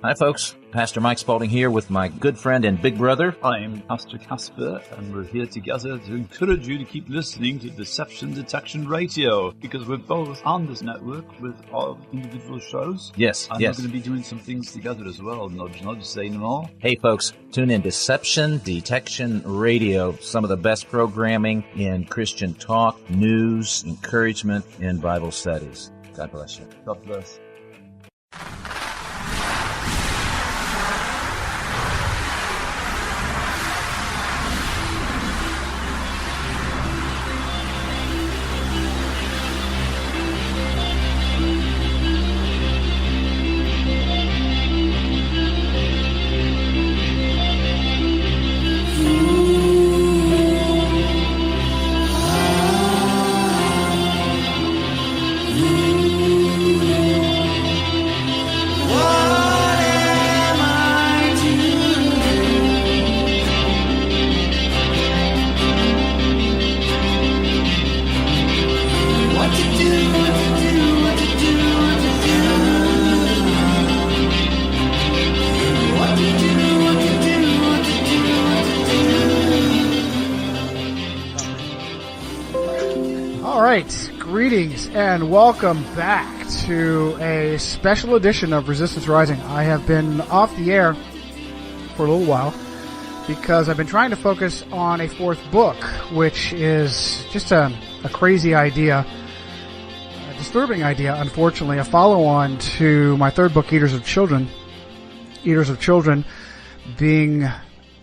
Hi, folks. Pastor Mike Spalding here with my good friend and big brother. I'm Pastor Casper, and we're here together to encourage you to keep listening to Deception Detection Radio, because we're both on this network with our individual shows. Yes, and yes. we're going to be doing some things together as well. Nudge, nudge, say no more. Hey, folks, tune in Deception Detection Radio. Some of the best programming in Christian talk, news, encouragement, and Bible studies. God bless you. God bless. Greetings and welcome back to a special edition of Resistance Rising. I have been off the air for a little while because I've been trying to focus on a fourth book, which is just a crazy idea, a disturbing idea, unfortunately, a follow-on to my third book, Eaters of Children. Eaters of Children being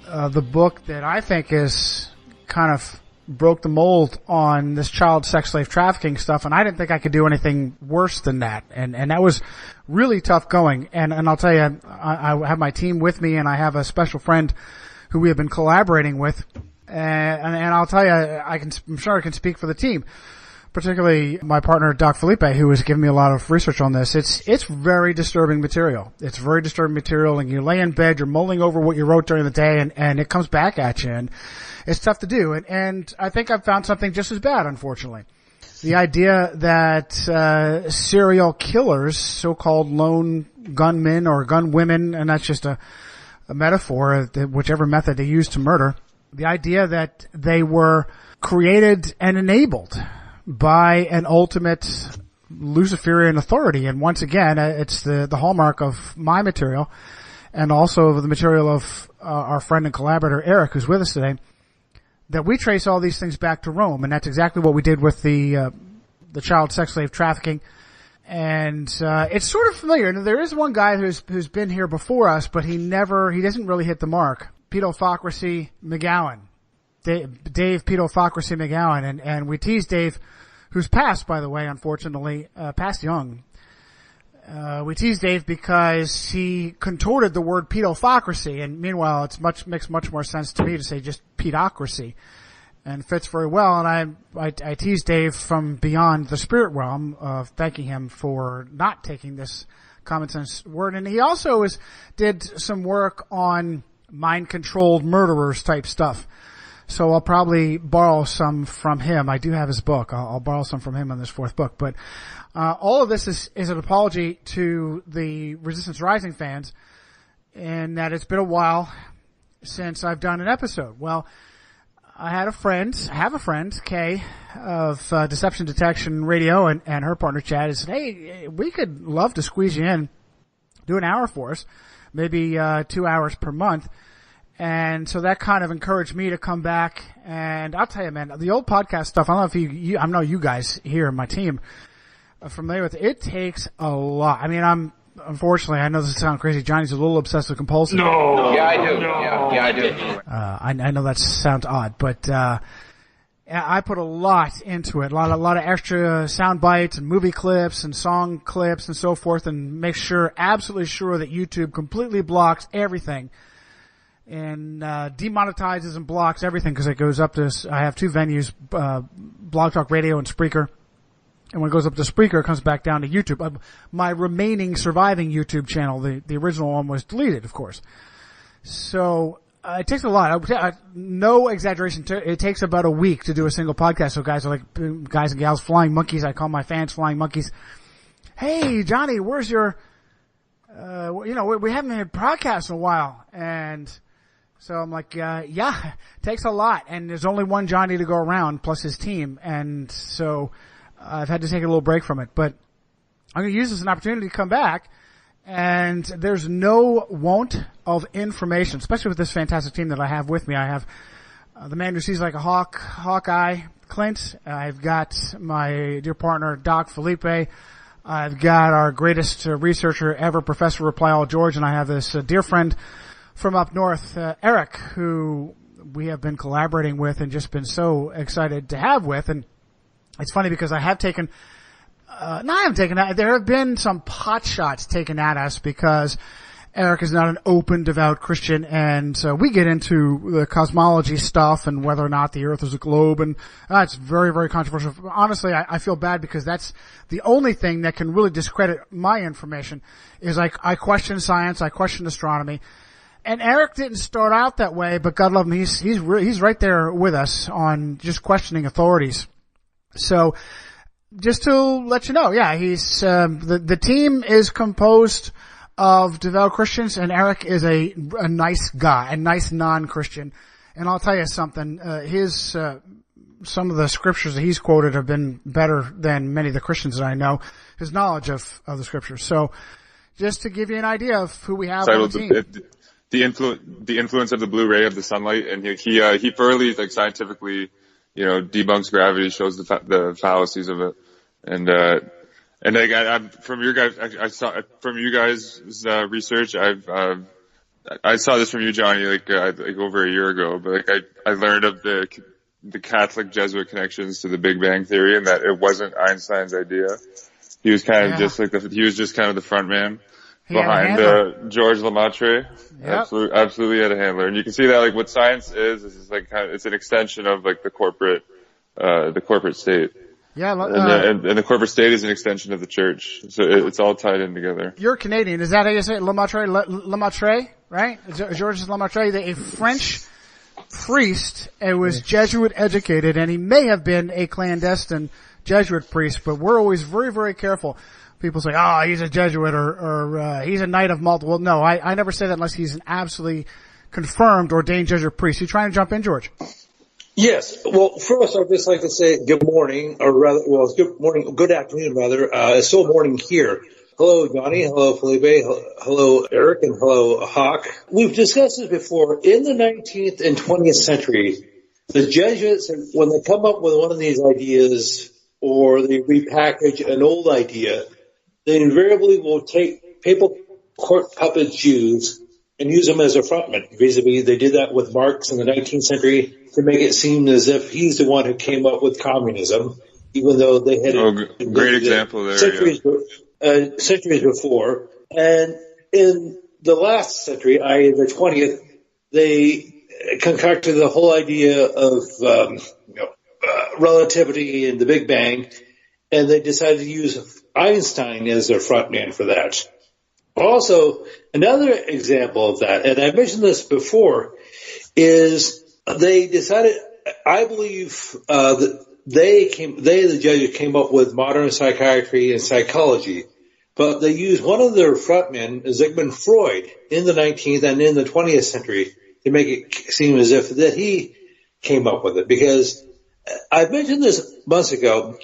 the book that I think is kind of broke the mold on this child sex slave trafficking stuff, and I didn't think I could do anything worse than that, and that was really tough going. And I'll tell you, I have my team with me, and I have a special friend who we have been collaborating with, and I'll tell you, I'm sure I can speak for the team, particularly my partner Doc Felipe, who has given me a lot of research on this. It's very disturbing material. It's very disturbing material, and you lay in bed, you're mulling over what you wrote during the day, and it comes back at you, and it's tough to do. And I think I've found something just as bad, unfortunately. The idea that serial killers, so-called lone gunmen or gunwomen, and that's just a metaphor, whichever method they use to murder, the idea that they were created and enabled by an ultimate Luciferian authority. And once again, it's the hallmark of my material and also the material of our friend and collaborator Eric, who's with us today, that we trace all these things back to Rome. And that's exactly what we did with the child sex slave trafficking. And it's sort of familiar. And there is one guy who's been here before us, but he doesn't really hit the mark. Pedofocracy McGowan. Dave Pedofocracy McGowan. And we teased Dave, who's passed, by the way, unfortunately, passed young. We teased Dave because he contorted the word pedofocracy, and meanwhile makes much more sense to me to say just pedocracy, and fits very well. And I teased Dave from beyond the spirit realm of thanking him for not taking this common sense word. And he also did some work on mind-controlled murderers type stuff. So I'll probably borrow some from him. I do have his book. I'll borrow some from him on this fourth book. But all of this is an apology to the Resistance Rising fans, in that it's been a while since I've done an episode. Well, I have a friend, Kay, of Deception Detection Radio, and her partner Chad, and said, hey, we could love to squeeze you in, do an hour for us, maybe 2 hours per month. And so that kind of encouraged me to come back. And I'll tell you, man, the old podcast stuff, I don't know if I know you guys here in my team are familiar with it. It takes a lot. I mean, unfortunately, I know this sounds crazy. Johnny's a little obsessive compulsive. No. Yeah, I do. No. Yeah, I do. I know that sounds odd, but, I put a lot into it. A lot of extra sound bites and movie clips and song clips and so forth, and make absolutely sure that YouTube completely blocks everything and demonetizes and blocks everything, because it goes up to, I have two venues, Blog Talk Radio and Spreaker. And when it goes up to Spreaker, it comes back down to YouTube. My remaining surviving YouTube channel, the original one, was deleted, of course. So it takes a lot. No exaggeration. It takes about a week to do a single podcast. So guys and gals, flying monkeys. I call my fans flying monkeys. Hey, Johnny, where's your we haven't had podcasts in a while. And so I'm like, yeah, it takes a lot. And there's only one Johnny to go around plus his team. And so I've had to take a little break from it. But I'm going to use this as an opportunity to come back. And there's no want of information, especially with this fantastic team that I have with me. I have the man who sees like a Hawkeye, Clint. I've got my dear partner, Doc Felipe. I've got our greatest researcher ever, Professor Reply All George. And I have this dear friend from up north, Eric, who we have been collaborating with and just been so excited to have with. And it's funny because I have taken there have been some pot shots taken at us because Eric is not an open, devout Christian, and we get into the cosmology stuff and whether or not the Earth is a globe, and it's very, very controversial. Honestly, I feel bad because that's the only thing that can really discredit my information is I question science, I question astronomy. And Eric didn't start out that way, but God love him, he's right there with us on just questioning authorities. So, just to let you know, yeah, he's, the team is composed of devout Christians, and Eric is a nice guy, a nice non-Christian. And I'll tell you something, some of the scriptures that he's quoted have been better than many of the Christians that I know, his knowledge of the scriptures. So, just to give you an idea of who we have on the team. The influence of the blue ray of the sunlight, and he thoroughly, like, scientifically, debunks gravity, shows the fallacies of it, and from your guys, I saw from you guys' research, I saw this from you, Johnny, like over a year ago, but I learned of the Catholic Jesuit connections to the Big Bang Theory, and that it wasn't Einstein's idea. He was kind of just like the front man behind George Lemaitre. Yep. Absolutely had a handler, and you can see that like what science is like it's an extension of like the corporate state. Yeah, and the corporate state is an extension of the church, so it's all tied in together. You're Canadian, is that how you say it? Lemaitre, right? Georges Lemaitre, a French priest, was Jesuit educated, and he may have been a clandestine Jesuit priest, but we're always very, very careful. People say, oh, he's a Jesuit or he's a Knight of Malta. Well, no, I never say that unless he's an absolutely confirmed ordained Jesuit priest. You trying to jump in, George? Yes. Well, first, I'd just like to say good morning, or rather, well, it's good morning, good afternoon, rather. It's still morning here. Hello, Johnny. Hello, Felipe. Hello, Eric, and hello, Hawk. We've discussed this before. In the 19th and 20th century, the Jesuits, when they come up with one of these ideas or they repackage an old idea, they invariably will take papal court puppet Jews and use them as a frontman. Vis-a-vis, they did that with Marx in the 19th century to make it seem as if he's the one who came up with communism, even though they had great example there, centuries before. And in the last century, i.e. the 20th, they concocted the whole idea of relativity and the Big Bang, and they decided to use Einstein as their front man for that. Also, another example of that, and I mentioned this before, is they decided, I believe, that the Jesuits came up with modern psychiatry and psychology, but they used one of their frontmen, Sigmund-Freud, in the 19th and in the 20th century to make it seem as if that he came up with it. Because I mentioned this months ago,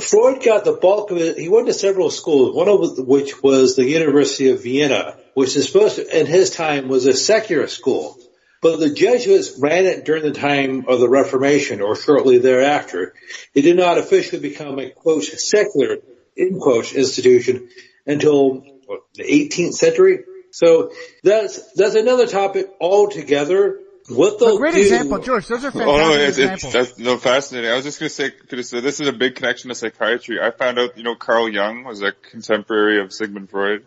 Freud got the bulk of it. He went to several schools, one of which was the University of Vienna, which is supposed to, in his time, was a secular school. But the Jesuits ran it during the time of the Reformation or shortly thereafter. It did not officially become a, quote, secular, in quotes, institution until the 18th century. So that's another topic altogether. What they'll great do, example, George. Those are fantastic examples. That's fascinating. I was just going to say, this is a big connection to psychiatry. I found out, Carl-Jung was a contemporary of Sigmund Freud.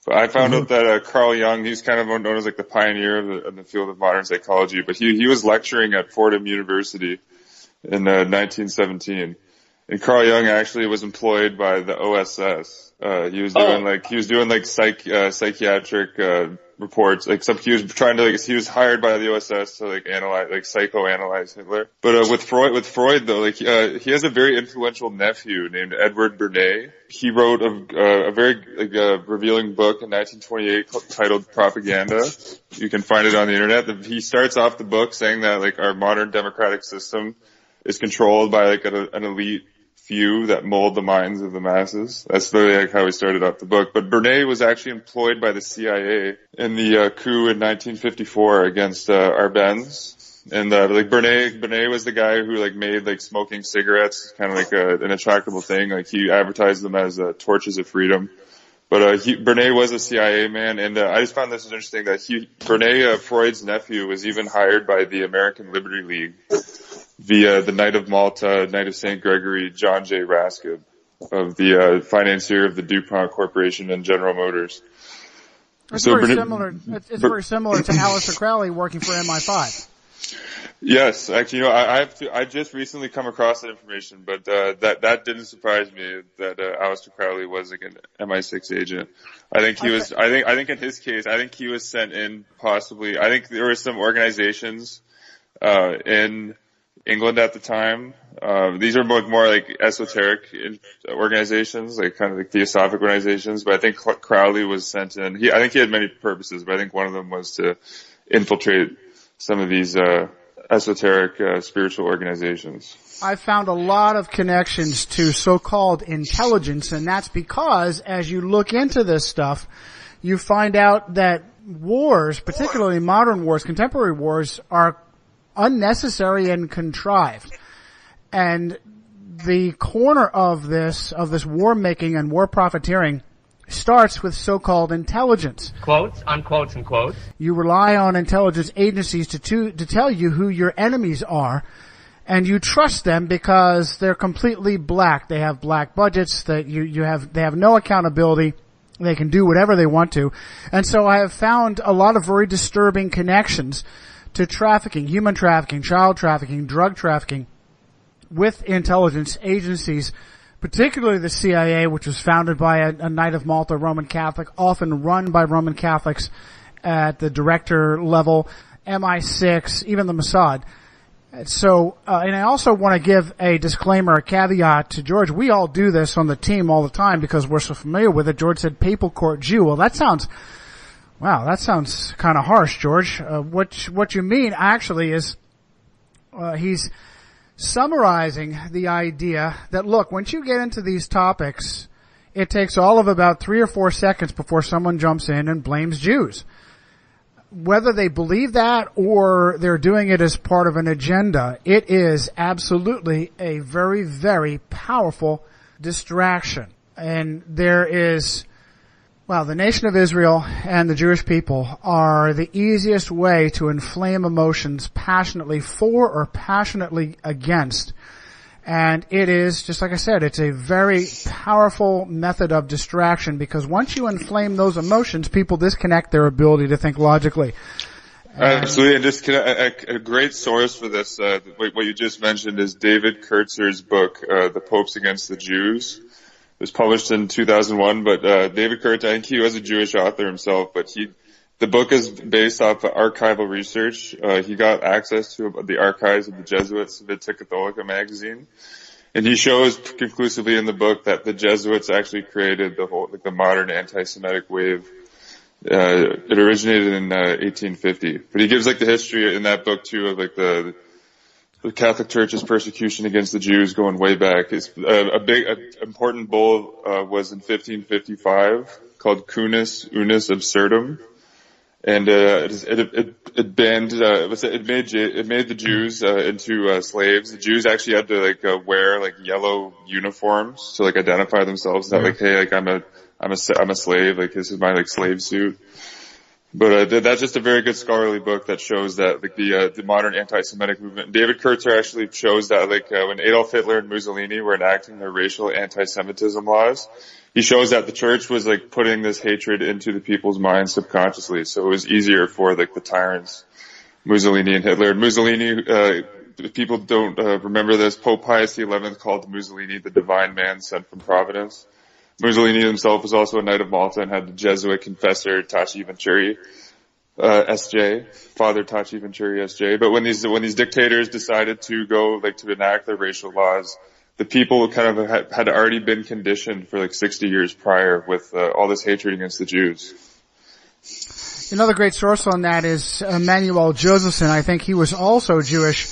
But I found out that Carl-Jung, he's kind of known as like the pioneer of the field of modern psychology. But he was lecturing at Fordham University in 1917. And Carl-Jung actually was employed by the OSS. He was doing psychiatric reports. Like he was trying to he was hired by the OSS to psychoanalyze Hitler. But with Freud though, he has a very influential nephew named Edward Bernays. He wrote a very revealing book in 1928 titled Propaganda. You can find it on the internet. He starts off the book saying that our modern democratic system is controlled by an elite few that mold the minds of the masses. That's literally how he started off the book. But Bernays was actually employed by the CIA in the coup in 1954 against Arbenz. And Bernays was the guy who made smoking cigarettes kind of an attractable thing. He advertised them as torches of freedom. But Bernays was a CIA man, and I just found this interesting that Bernays, Freud's nephew, was even hired by the American Liberty League via the Knight of Malta, Knight of St. Gregory, John J. Raskeb, of the financier of the DuPont Corporation and General Motors. It's very similar to Aleister Crowley working for MI5. Yes, actually, I just recently come across that information, but that didn't surprise me that Aleister Crowley was an MI6 agent. I think he was. I think in his case, I think he was sent in possibly. I think there were some organizations in England at the time. These are more esoteric organizations, kind of theosophic organizations. But I think Crowley was sent in. I think he had many purposes, but I think one of them was to infiltrate some of these esoteric spiritual organizations. I found a lot of connections to so-called intelligence, and that's because as you look into this stuff, you find out that wars, particularly modern wars, contemporary wars, are unnecessary and contrived. And the corner of this war making and war profiteering starts with so-called intelligence. Quotes, unquotes, and quotes. You rely on intelligence agencies to tell you who your enemies are, and you trust them because they're completely black. They have black budgets, they have no accountability. They can do whatever they want to. And so I have found a lot of very disturbing connections to trafficking, human trafficking, child trafficking, drug trafficking with intelligence agencies, particularly the CIA, which was founded by a Knight of Malta Roman Catholic, often run by Roman Catholics at the director level, MI6, even the Mossad. So, and I also want to give a disclaimer, a caveat to George. We all do this on the team all the time because we're so familiar with it. George said papal court Jew. Well, that sounds kind of harsh, George. What you mean actually is, he's summarizing the idea that, look, once you get into these topics, it takes all of about 3 or 4 seconds before someone jumps in and blames Jews. Whether they believe that or they're doing it as part of an agenda, it is absolutely a very, very powerful distraction. And there is, the nation of Israel and the Jewish people are the easiest way to inflame emotions passionately for or passionately against. And it is, just like I said, it's a very powerful method of distraction because once you inflame those emotions, people disconnect their ability to think logically. Absolutely, and just a great source for this, what you just mentioned, is David Kurtzer's book, The Popes Against the Jews. It was published in 2001, but David Kurtzer, I think he was a Jewish author himself, but the book is based off of archival research. He got access to the archives of the Jesuits' Vita Catholica magazine, and he shows conclusively in the book that the Jesuits actually created the modern anti-Semitic wave. It originated in 1850, but he gives the history in that book too of the Catholic Church's persecution against the Jews going way back. It's a big, important bull was in 1555 called Cunis Unus Absurdum. And it banned it made the Jews into slaves. The Jews actually had to wear yellow uniforms to identify themselves. That hey, I'm a slave. This is my slave suit. But that's just a very good scholarly book that shows that the modern anti-Semitic movement. David Kurtzer actually shows that when Adolf Hitler and Mussolini were enacting their racial anti-Semitism laws, he shows that the church was putting this hatred into the people's minds subconsciously. So it was easier for the tyrants, Mussolini and Hitler. Mussolini, if people don't remember this, Pope Pius XI called Mussolini the divine man sent from Providence. Mussolini himself was also a Knight of Malta and had the Jesuit confessor Taci Venturi, S.J., Father Taci Venturi, S.J. But when these dictators decided to go, to enact their racial laws, the people kind of had already been conditioned for 60 years prior with all this hatred against the Jews. Another great source on that is Emanuel Josephson. I think he was also Jewish,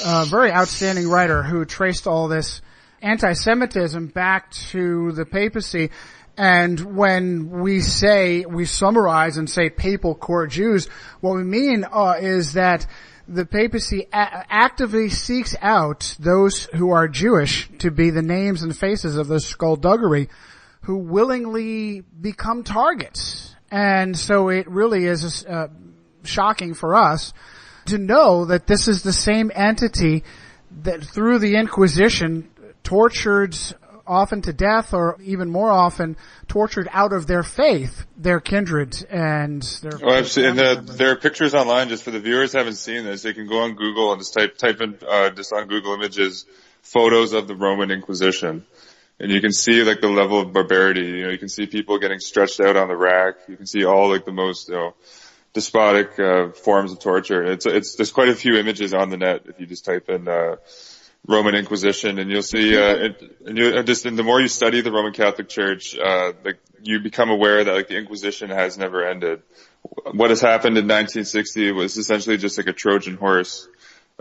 very outstanding writer who traced all this anti-Semitism back to the papacy. And when we summarize and say papal court Jews, what we mean is that the papacy actively seeks out those who are Jewish to be the names and faces of the skullduggery, who willingly become targets. And so it really is shocking for us to know that this is the same entity that through the Inquisition tortured often to death, or even more often tortured out of their faith, their kindred and their... Oh, absolutely. And there are pictures online, just for the viewers who haven't seen this, they can go on Google and just type in, just on Google Images, photos of the Roman Inquisition. And you can see the level of barbarity. You can see people getting stretched out on the rack. You can see all the most, despotic, forms of torture. There's quite a few images on the net if you just type in, Roman Inquisition, and you'll see, and the more you study the Roman Catholic Church, you become aware that the Inquisition has never ended. What has happened in 1960 was essentially just a Trojan horse,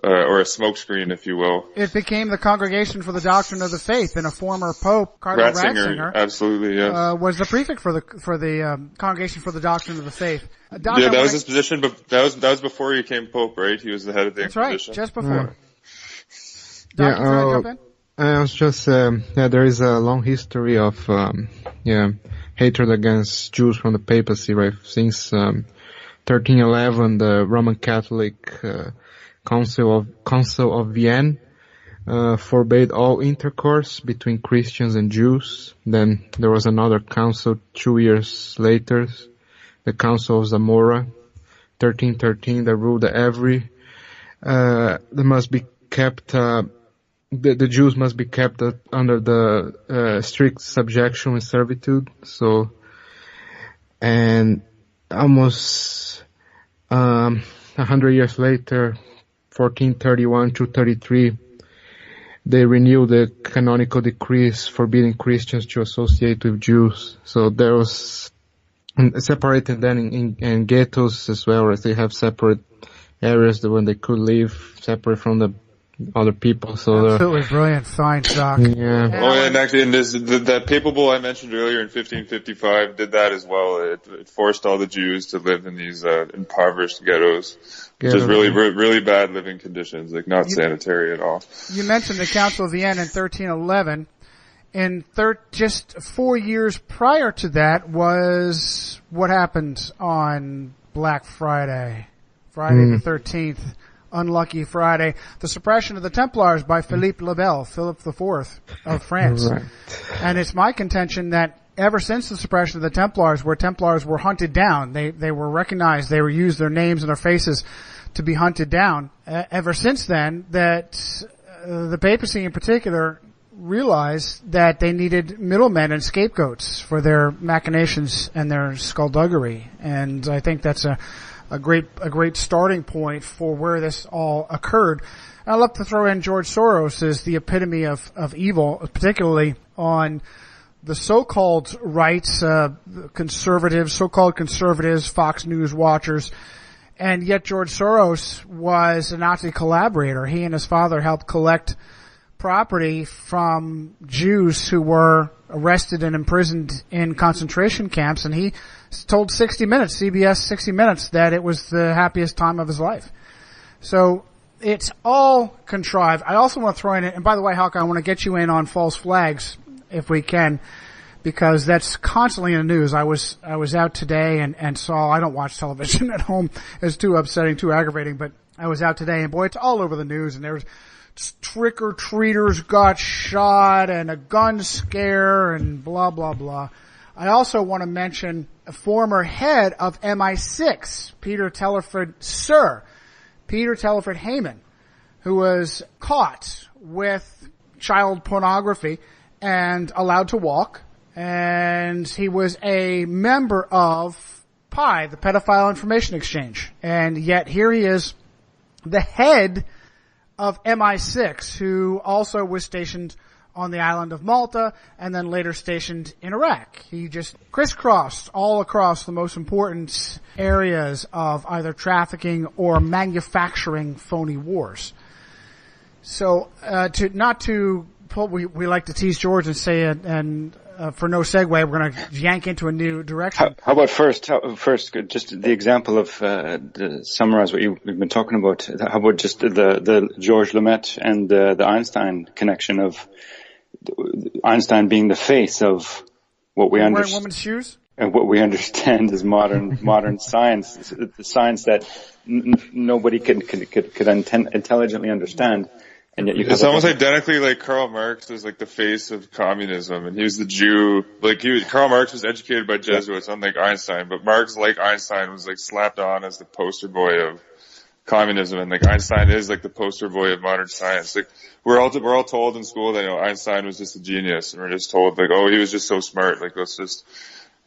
or a smokescreen, if you will. It became the Congregation for the Doctrine of the Faith, and a former Pope, Cardinal Ratzinger, absolutely, yes, was the prefect for the Congregation for the Doctrine of the Faith. That was his position, but that was before he became Pope, right? He was the head of the Inquisition. That's right, just before. I was just, there is a long history of, hatred against Jews from the papacy, right? Since, 1311, the Roman Catholic, Council of Vienna, forbade all intercourse between Christians and Jews. Then there was another council 2 years later, the Council of Zamora, 1313, that ruled that the Jews must be kept under the strict subjection and servitude. So, and almost 100 years later, 1431 to 33, they renewed the canonical decrees forbidding Christians to associate with Jews. So there was separated then in ghettos as well, as they have separate areas when they could live separate from the other people. So absolutely brilliant science, Doc. Yeah. And actually, that papal bull I mentioned earlier in 1555 did that as well. It forced all the Jews to live in these impoverished ghettos, which is really bad living conditions, not sanitary at all. You mentioned the Council of Vienna in 1311. And just 4 years prior to that was what happened on Black Friday, the 13th. Unlucky Friday, the suppression of the Templars by Philippe le Bel, Philip IV of France. Right. And it's my contention that ever since the suppression of the Templars, where Templars were hunted down, they were recognized, they were used their names and their faces to be hunted down. Ever since then, that the papacy in particular realized that they needed middlemen and scapegoats for their machinations and their skullduggery. And I think that's a great starting point for where this all occurred. And I'd love to throw in George Soros as the epitome of evil, particularly on the so-called right, so-called conservatives, Fox News watchers. And yet George Soros was a Nazi collaborator. He and his father helped collect property from Jews who were arrested and imprisoned in concentration camps, and he told CBS 60 Minutes, that it was the happiest time of his life. So it's all contrived. I also want to throw in, and by the way, Hawk, I want to get you in on false flags if we can, because that's constantly in the news. I was out today and saw, I don't watch television at home. It's too upsetting, too aggravating, but I was out today, and boy, it's all over the news, and there was trick-or-treaters got shot and a gun scare and blah, blah, blah. I also want to mention a former head of MI6, Peter Telford Heyman, who was caught with child pornography and allowed to walk and he was a member of PI, the Pedophile Information Exchange. And yet here he is, the head of MI6, who also was stationed on the island of Malta and then later stationed in Iraq. He just crisscrossed all across the most important areas of either trafficking or manufacturing phony wars. So, we like to tease George and say it, and for no segue, we're going to yank into a new direction. How about first, just the example of, to summarize what we've been talking about, how about just the Georges Lemaitre and the Einstein connection of Einstein being the face of what we understand. Wearing women's shoes? And what we understand as modern science, the science that nobody could intelligently understand. And yet it's almost identically like Karl Marx was like the face of communism, and he was the Jew. Karl Marx was educated by Jesuits, unlike Einstein, but Marx, like Einstein, was like slapped on as the poster boy of communism, and like Einstein is like the poster boy of modern science. Like we're all told in school that Einstein was just a genius, and we're just told like, oh, he was just so smart. Like let's just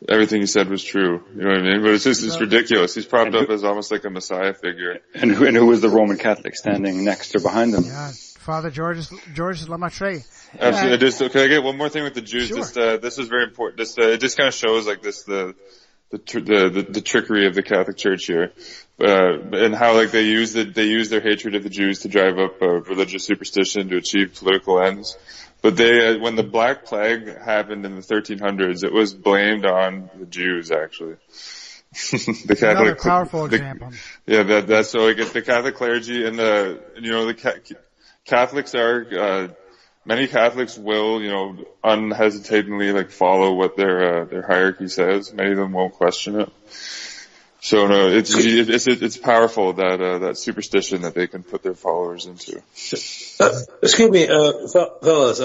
everything he said was true. You know what I mean? But it's ridiculous. He's propped up as almost like a messiah figure. And who was the Roman Catholic standing next or behind him? Yeah. Father Georges Lemaitre. Absolutely. Can I get one more thing with the Jews? Sure. This is very important. It just kind of shows like this the trickery of the Catholic Church here, and how like they use their hatred of the Jews to drive up religious superstition to achieve political ends. But when the Black Plague happened in the 1300s, it was blamed on the Jews actually. The Catholic, another powerful example. Yeah, that's so like the Catholic clergy and Catholics are, many Catholics will, unhesitatingly like follow what their hierarchy says. Many of them won't question it. So no, it's powerful that superstition that they can put their followers into. Excuse me, fellas,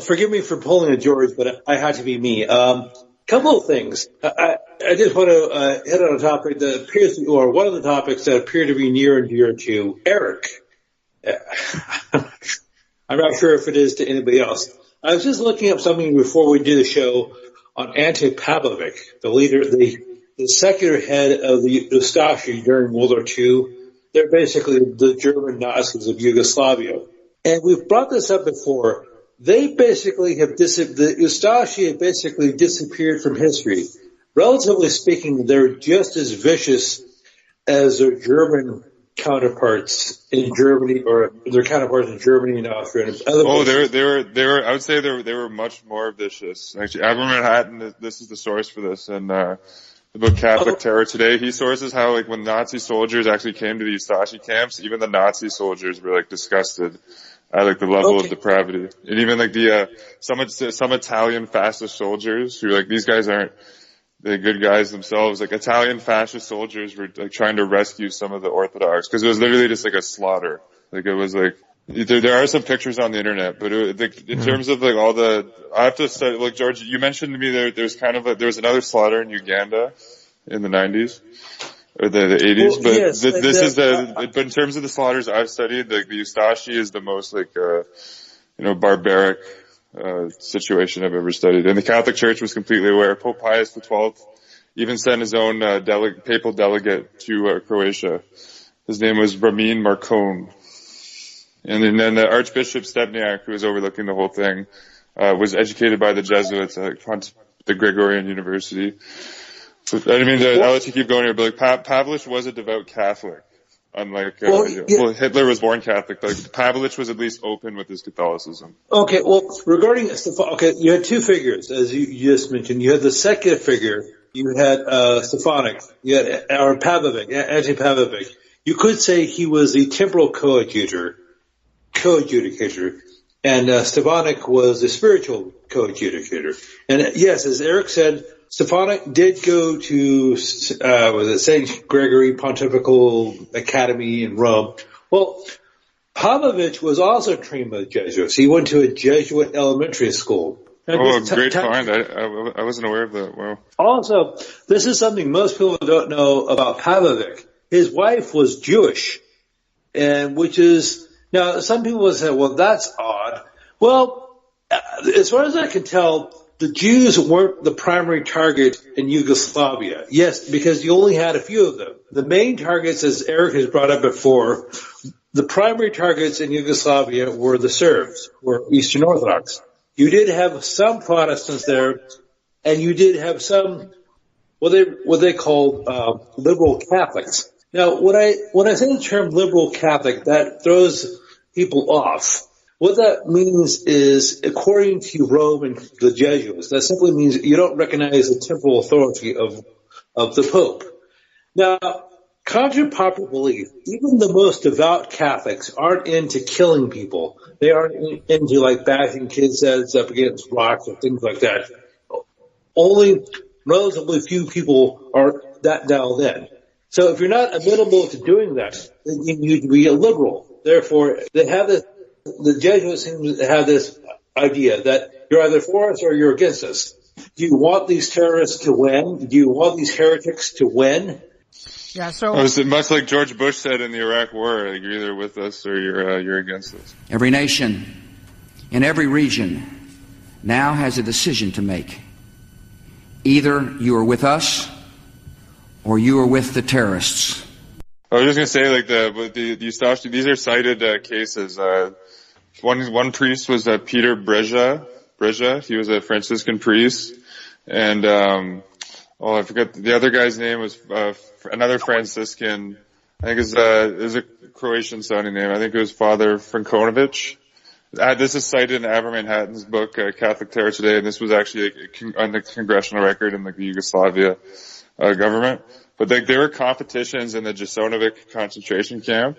forgive me for pulling a George, but I had to be me. Couple of things. I just want to, hit on a topic that appears to, or one of the topics that appear to be near and dear to Eric. I'm not sure if it is to anybody else. I was just looking up something before we did the show on Ante Pavlovic, the leader, the secular head of the Ustaše during World War II. They're basically the German Nazis of Yugoslavia. And we've brought this up before. They basically the Ustaše have basically disappeared from history. Relatively speaking, they're just as vicious as their German counterparts in Germany, or their counterparts in Germany and Austria and other places. They were I would say they were much more vicious. Actually, Admiral Manhattan, this is the source for this, and the book Catholic Terror Today, he sources how like when Nazi soldiers actually came to the Ustaše camps, even the Nazi soldiers were like disgusted at like the level of depravity. And even like some Italian fascist soldiers who like, these guys aren't the good guys themselves, like Italian fascist soldiers were like trying to rescue some of the Orthodox, because it was literally just like a slaughter. Like it was like, there are some pictures on the internet, but in terms of like all I have to study, like George, you mentioned to me there was another slaughter in Uganda in the 90s. Or the 80s, but but in terms of the slaughters I've studied, like the Ustaše is the most like, barbaric, situation I've ever studied. And the Catholic Church was completely aware. Pope Pius XII even sent his own, papal delegate to, Croatia. His name was Ramin Marcon. And then the Archbishop Stepniak, who was overlooking the whole thing, was educated by the Jesuits at the Gregorian University. So, I mean, I'll let you keep going here, but like Pavlich was a devout Catholic. Unlike, Hitler was born Catholic, but like, Pavlich was at least open with his Catholicism. Okay, well, regarding, you had two figures, as you just mentioned. You had the secular figure, you had, Stefanik, you had, or Pavlovic, Ante-Pavlovic. You could say he was the temporal coadjutor, and, Stefanik was the spiritual coadjutor. And yes, as Eric said, Stefanik did go to, St. Gregory Pontifical Academy in Rome. Well, Pavlovich was also trained by the Jesuits. He went to a Jesuit elementary school. Great find. I wasn't aware of that. Wow. Also, this is something most people don't know about Pavlovich. His wife was Jewish, and now some people will say, well, that's odd. Well, as far as I can tell, the Jews weren't the primary target in Yugoslavia. Yes, because you only had a few of them. The main targets, as Eric has brought up before, the primary targets in Yugoslavia were the Serbs, were Eastern Orthodox. You did have some Protestants there, and you did have some what they called liberal Catholics. Now, when I say the term liberal Catholic, that throws people off. What that means is, according to Rome and the Jesuits, that simply means you don't recognize the temporal authority of the Pope. Now, contrary to popular belief, even the most devout Catholics aren't into killing people. They aren't into like bashing kids' heads up against rocks or things like that. Only relatively few people are that dialed in. So if you're not amenable to doing that, then you need to be a liberal. Therefore, they have this. The Jesuits seem to have this idea that you're either for us or you're against us. Do you want these terrorists to win? Do you want these heretics to win? Yeah, so much like George Bush said in the Iraq War, like you're either with us or you're against us. Every nation in every region now has a decision to make. Either you are with us or you are with the terrorists. I was just gonna say, like the Ustaše, these are cited cases. One priest was Peter Breja. He was a Franciscan priest, and I forgot the other guy's name was another Franciscan. I think is a Croatian sounding name. I think it was Father Frankonovic. This is cited in Aber Manhattan's book Catholic Terror Today, and this was actually on the congressional record in the Yugoslavia government. But there were competitions in the Jasenovac concentration camp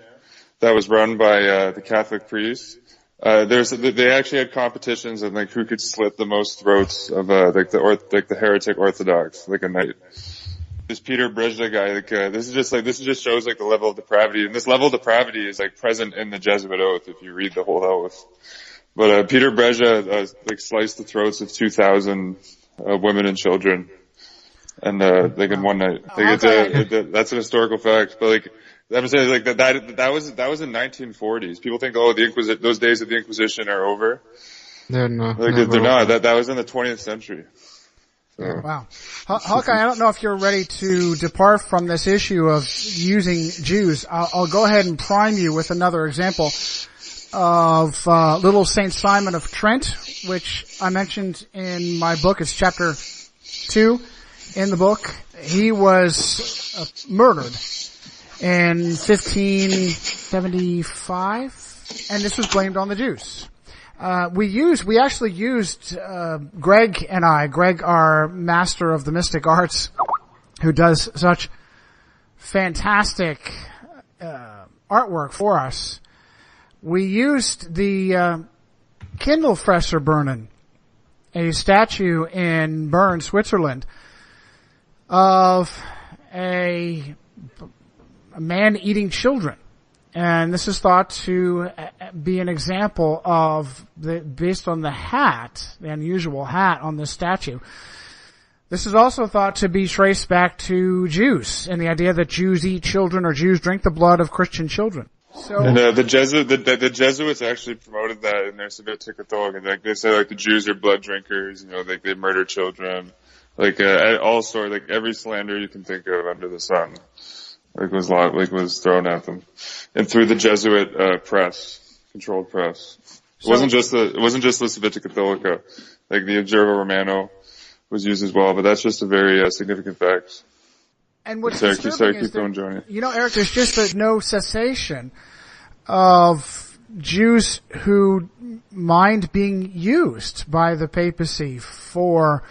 that was run by the Catholic priests. They actually had competitions in like who could slit the most throats of the heretic Orthodox, like a night. This Peter Breja guy, this just shows like the level of depravity, and this level of depravity is like present in the Jesuit oath if you read the whole oath. But Peter Breja sliced the throats of 2,000 women and children. And in one night, that's an historical fact. But I'm saying that was in 1940s. People think, those days of the Inquisition are over. They're not. They're not. That was in the 20th century. So. Wow, Hawkeye, I don't know if you're ready to depart from this issue of using Jews. I'll go ahead and prime you with another example of little Saint Simon of Trent, which I mentioned in my book. It's chapter 2. In the book, he was murdered in 1575, and this was blamed on the Jews. We actually used, Greg, our master of the mystic arts, who does such fantastic, artwork for us. We used the, Kindelfresser a statue in Bern, Switzerland, of a man eating children. And this is thought to be an example of based on the hat, the unusual hat on this statue. This is also thought to be traced back to Jews and the idea that Jews eat children or Jews drink the blood of Christian children. So, and the Jesuits actually promoted that in their Civic-Catholic, and they say the Jews are blood drinkers, they murder children. All sorts, every slander you can think of under the sun, was thrown at them, and through the Jesuit press, controlled press. It wasn't just the Civic-Catholica, the Observer Romano was used as well, but that's just a very significant fact. And what's disturbing is that, Eric, there's just no cessation of Jews who mind being used by the papacy for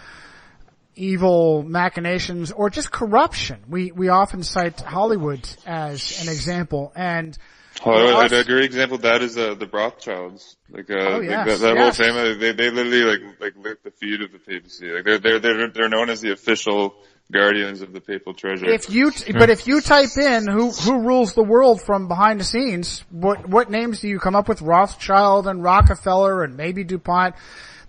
evil machinations or just corruption. We often cite Hollywood as an example, and a great example of that is the Rothschilds. That whole family, they literally lick the feet of the papacy. They're known as the official guardians of the papal treasure. If you type in who rules the world from behind the scenes, what names do you come up with? Rothschild and Rockefeller and maybe DuPont.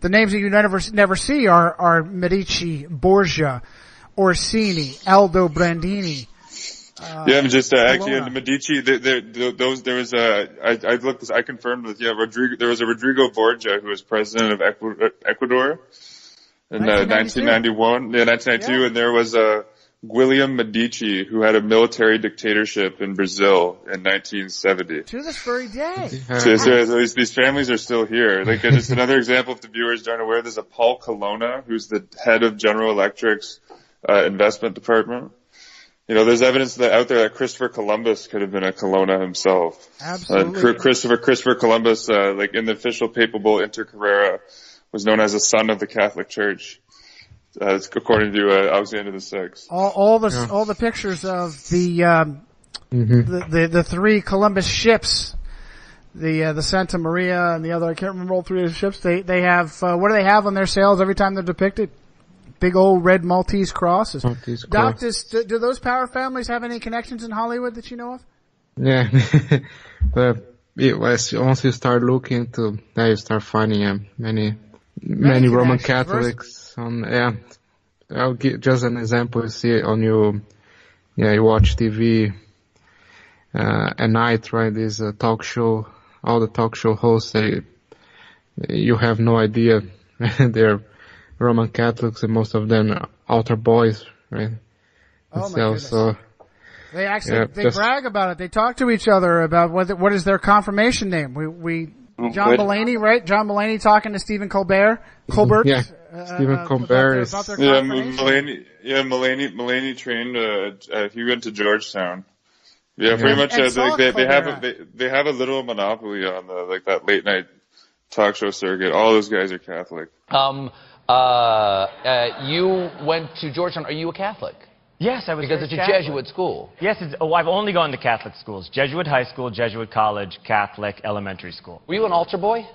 The names that you never see are Medici, Borgia, Orsini, Aldo Brandini, Yeah, I'm just actually in the Medici. There was I looked this. I confirmed this. Yeah, Rodrigo. There was a Rodrigo Borgia who was president of Ecuador in 1991. Yeah, 1992, and there was William Medici who had a military dictatorship in Brazil in 1970. To this very day. So these families are still here. Like just another example, if the viewers aren't aware, there's a Paul Colonna who's the head of General Electric's investment department. You know, there's evidence out there that Christopher Columbus could have been a Colonna himself. Absolutely. Christopher Columbus, like in the official papal bull Inter Carrera, was known as a son of the Catholic Church, according to Alexander VI. All the pictures of the three Columbus ships, the Santa Maria and the other, I can't remember all three of the ships. They have what do they have on their sails every time they're depicted? Big old red Maltese crosses. Doc, do those Power families have any connections in Hollywood that you know of? Yeah, but once you start looking into, you start finding many Roman Catholics on. Yeah, I'll give just an example. You see on you watch TV at night, right? There's a talk show. All the talk show hosts you have no idea they're Roman Catholics, and most of them are altar boys, right? Oh my goodness. So they actually they brag about it. They talk to each other about what is their confirmation name. John Mulaney, right? John Mulaney talking to Stephen Colbert. Yeah, Stephen Colbert is. Mulaney trained. He went to Georgetown. Yeah, pretty much. They have a little monopoly on that late night talk show circuit. All those guys are Catholic. You went to Georgetown. Are you a Catholic? Yes, I was. Because it's a Catholic. Jesuit school. Yes, I've only gone to Catholic schools. Jesuit high school, Jesuit college, Catholic elementary school. Were you an altar boy?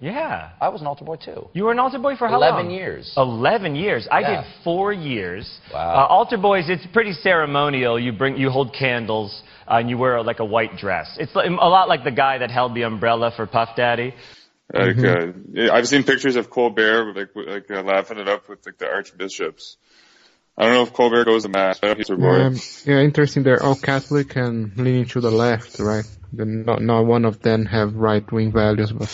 Yeah. I was an altar boy, too. You were an altar boy for how long? 11 years. 11 years. I did 4 years. Wow. Altar boys, it's pretty ceremonial. You hold candles, and you wear like a white dress. It's a lot like the guy that held the umbrella for Puff Daddy. I've seen pictures of Colbert laughing it up with the archbishops. I don't know if Colbert goes to mass. I don't know if yeah, interesting. They're all Catholic and leaning to the left, right? Not one of them have right-wing values, but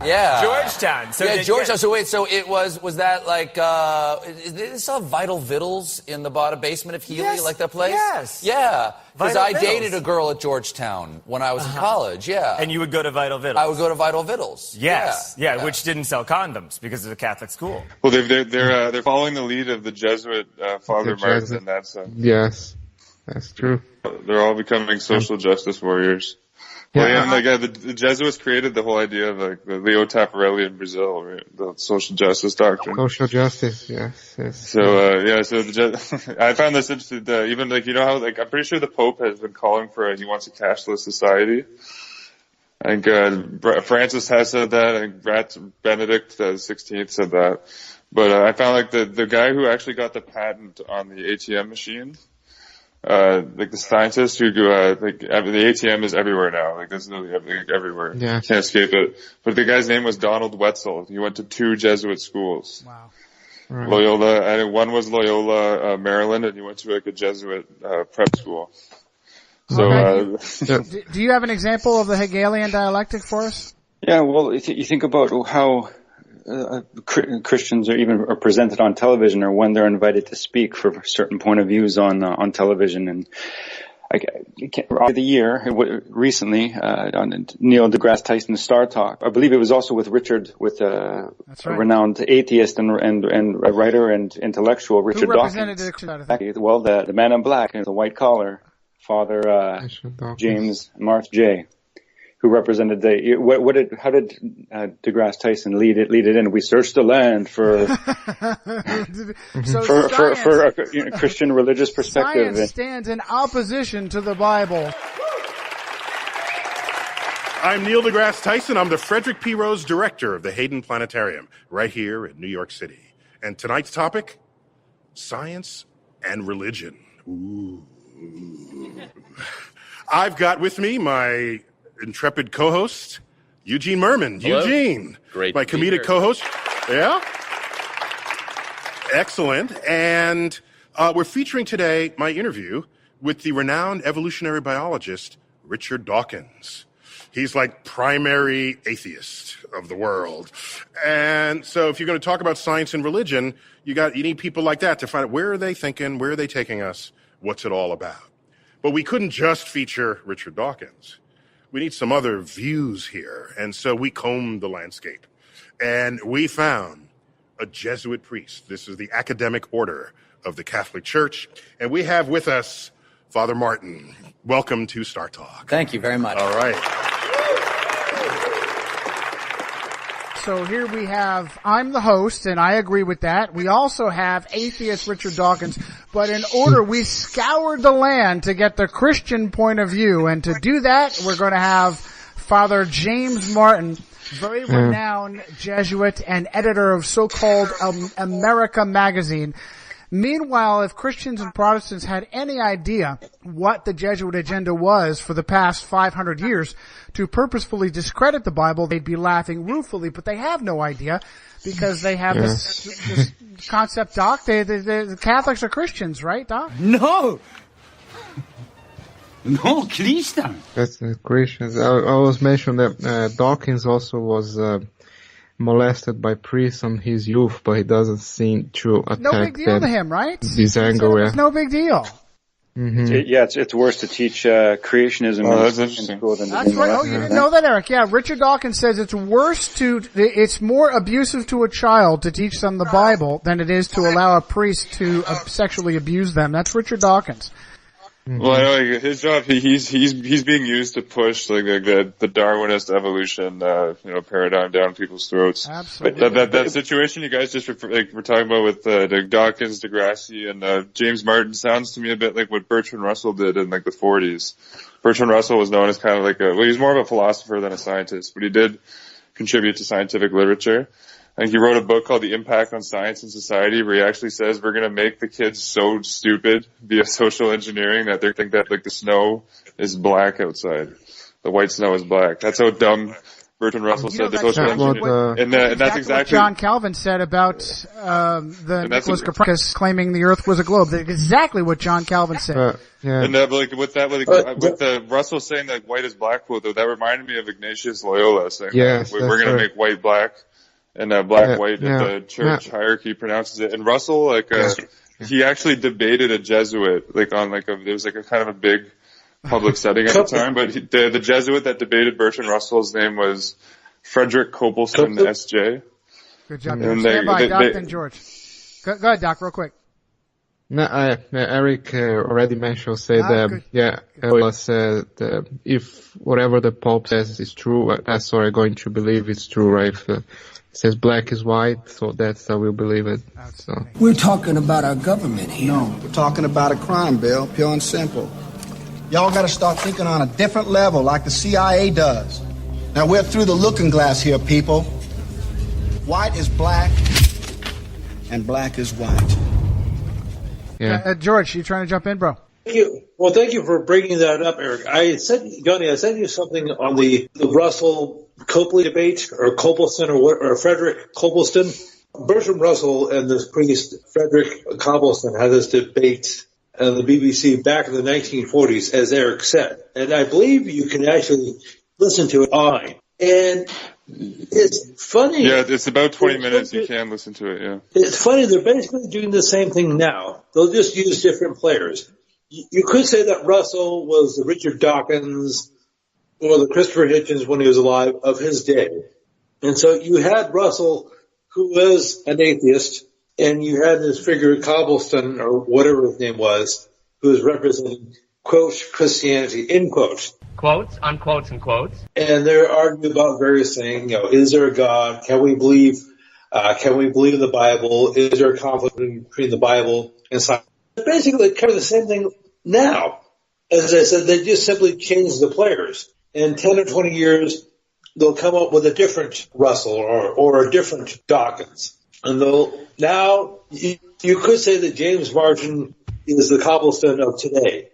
yeah, Georgetown. So Georgetown. So wait, so it was that like did they sell Vital Vittles in the bottom basement of Healy, like that place? Yes. Yeah. Because I dated Vittles. a girl at Georgetown when I was in college. Yeah. And you would go to Vital Vittles. I would go to Vital Vittles. Yes. Yeah, which didn't sell condoms because it's a Catholic school. Well, they're following the lead of the Jesuit Father Martin in that sense. Yes, that's true. They're all becoming social justice warriors. Yeah, the Jesuits created the whole idea of the Leo Tapparelli in Brazil, right? The social justice doctrine. Social justice, yes. So I found this interesting. Even how I'm pretty sure the Pope has been calling for he wants a cashless society. I think Francis has said that. I think Benedict XVI said that. But I found the guy who actually got the patent on the ATM machine. The scientists who do, the ATM is everywhere now. There's literally everywhere. Yeah. You can't escape it. But the guy's name was Donald Wetzel. He went to 2 Jesuit schools. Wow. Right. Loyola, and one was Loyola, Maryland, and he went to a Jesuit, prep school. So, do you have an example of the Hegelian dialectic for us? Yeah, well, you think about how Christians are presented on television, or when they're invited to speak for certain point of views on television. And recently on Neil deGrasse Tyson's Star Talk, I believe it was also with a renowned atheist and writer and intellectual, Richard Dawkins. Well, the man in black, the white collar, Father James Marth J., who represented how did deGrasse Tyson lead it in? We searched the land for a Christian religious perspective. Science stands in opposition to the Bible. I'm Neil deGrasse Tyson. I'm the Frederick P. Rose Director of the Hayden Planetarium, right here in New York City. And tonight's topic, science and religion. Ooh. I've got with me my intrepid co-host, Eugene Merman. Hello. Eugene, great, my comedic co-host. Yeah, excellent. And we're featuring today my interview with the renowned evolutionary biologist Richard Dawkins. He's like primary atheist of the world. And so if you're going to talk about science and religion, you need people like that to find out where are they thinking, where are they taking us, what's it all about. But we couldn't just feature Richard Dawkins. We need some other views here. And so we combed the landscape. And we found a Jesuit priest. This is the academic order of the Catholic Church. And we have with us Father Martin. Welcome to Star Talk. Thank you very much. All right. So here we have, I'm the host, and I agree with that. We also have atheist Richard Dawkins, but in order, we scoured the land to get the Christian point of view, and to do that, we're going to have Father James Martin, very renowned Jesuit and editor of so-called America magazine. Meanwhile, if Christians and Protestants had any idea what the Jesuit agenda was for the past 500 years to purposefully discredit the Bible, they'd be laughing ruefully, but they have no idea because they have this concept, Doc. The Catholics are Christians, right, Doc? No, Christian. That's the Christians. I was mentioned that Dawkins also was molested by priests in his youth, but he doesn't seem to attack no big deal to him, right? This angle, it's no big deal. Mm-hmm. It's worse to teach creationism in school than That's right. Oh, you didn't know that, Eric? Yeah, Richard Dawkins says it's more abusive to a child to teach them the Bible than it is to allow a priest to sexually abuse them. That's Richard Dawkins. Mm-hmm. Well, I know his job. He's being used to push like the Darwinist evolution, paradigm down people's throats. Absolutely. That situation you guys just were talking about with Dawkins, Degrassi, and James Martin sounds to me a bit like what Bertrand Russell did in like the 40s. Bertrand Russell was known as kind of like he's more of a philosopher than a scientist, but he did contribute to scientific literature. I think he wrote a book called The Impact on Science and Society, where he actually says we're going to make the kids so stupid via social engineering that they think that like the snow is black outside. The white snow is black. That's how dumb Bertrand Russell said the social engineering. And that's exactly what John Calvin said about the Nicholas Copernicus claiming the Earth was a globe. That's exactly what John Calvin said. And with the Russell saying that white is black quote, though, that reminded me of Ignatius Loyola saying we're going to make white black. And black, white, the church hierarchy pronounces it. And Russell, he actually debated a Jesuit, there was a kind of a big public setting at the time. But the Jesuit that debated Bertrand Russell's name was Frederick Copleston, S.J. Good job. Stand by, Doc and George. Go ahead, Doc, real quick. No, Eric already mentioned, if whatever the Pope says is true, that's what I'm going to believe it's true, right? It says black is white, so that's how we'll believe it. So. We're talking about our government here. No, we're talking about a crime, Bill, pure and simple. Y'all gotta start thinking on a different level like the CIA does. Now we're through the looking glass here, people. White is black, and black is white. Yeah. George, you trying to jump in, bro? Thank you. Well, thank you for bringing that up, Eric. Johnny, I sent you something on the Russell Copley debate, or Copleston, or Frederick Copleston. Bertrand Russell and this priest, Frederick Copleston, had this debate on the BBC back in the 1940s, as Eric said. And I believe you can actually listen to it online. And it's funny. Yeah, it's about 20 minutes. You can listen to it, yeah. It's funny. They're basically doing the same thing now. They'll just use different players. You could say that Russell was the Richard Dawkins or the Christopher Hitchens when he was alive of his day. And so you had Russell, who was an atheist, and you had this figure, Copleston, or whatever his name was, who was representing, quote, Christianity, end quote. Quotes, unquotes, and quotes. And they're arguing about various things. Is there a God? Can we believe in the Bible? Is there a conflict between the Bible and science? Basically, they cover the same thing now. As I said, they just simply change the players. In 10 or 20 years, they'll come up with a different Russell or a different Dawkins. And now you could say that James Martin is the Copleston of today.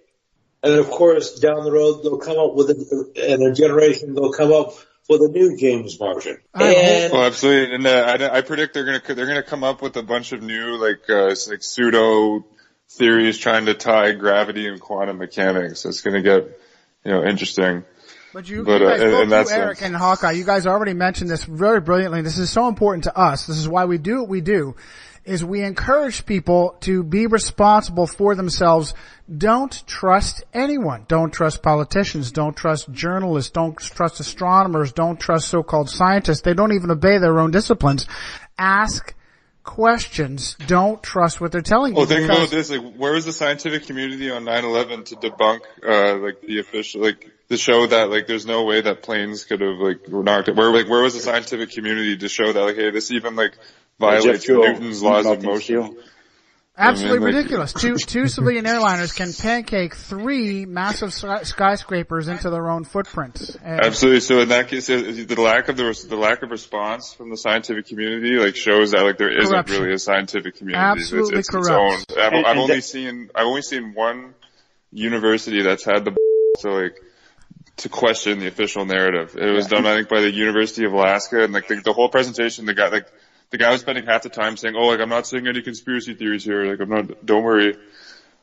And of course, down the road, they'll come up with in a generation, they'll come up with a new James Martin. Absolutely. And I predict they're gonna come up with a bunch of new, like pseudo theories trying to tie gravity and quantum mechanics. It's going to get, interesting. But you guys, both Eric and Hawkeye, you guys already mentioned this very brilliantly. This is so important to us. This is why we do what we do, is we encourage people to be responsible for themselves. Don't trust anyone. Don't trust politicians. Don't trust journalists. Don't trust astronomers. Don't trust so-called scientists. They don't even obey their own disciplines. Ask questions. Don't trust what they're telling you. Well, think about this. Where was the scientific community on 9/11 to debunk, the official, to show that, there's no way that planes could have, knocked it? Where was the scientific community to show that, hey, this even, violates Newton's laws of motion? Absolutely ridiculous. Two civilian airliners can pancake 3 massive skyscrapers into their own footprints. Absolutely. So in that case, the lack of response from the scientific community shows that there isn't corruption. really a scientific community. Absolutely it's corrupt. its own. I've only seen one university that's had the to question the official narrative. It was done, I think, by the University of Alaska, and the whole presentation, the guy was spending half the time saying, I'm not saying any conspiracy theories here. Don't worry.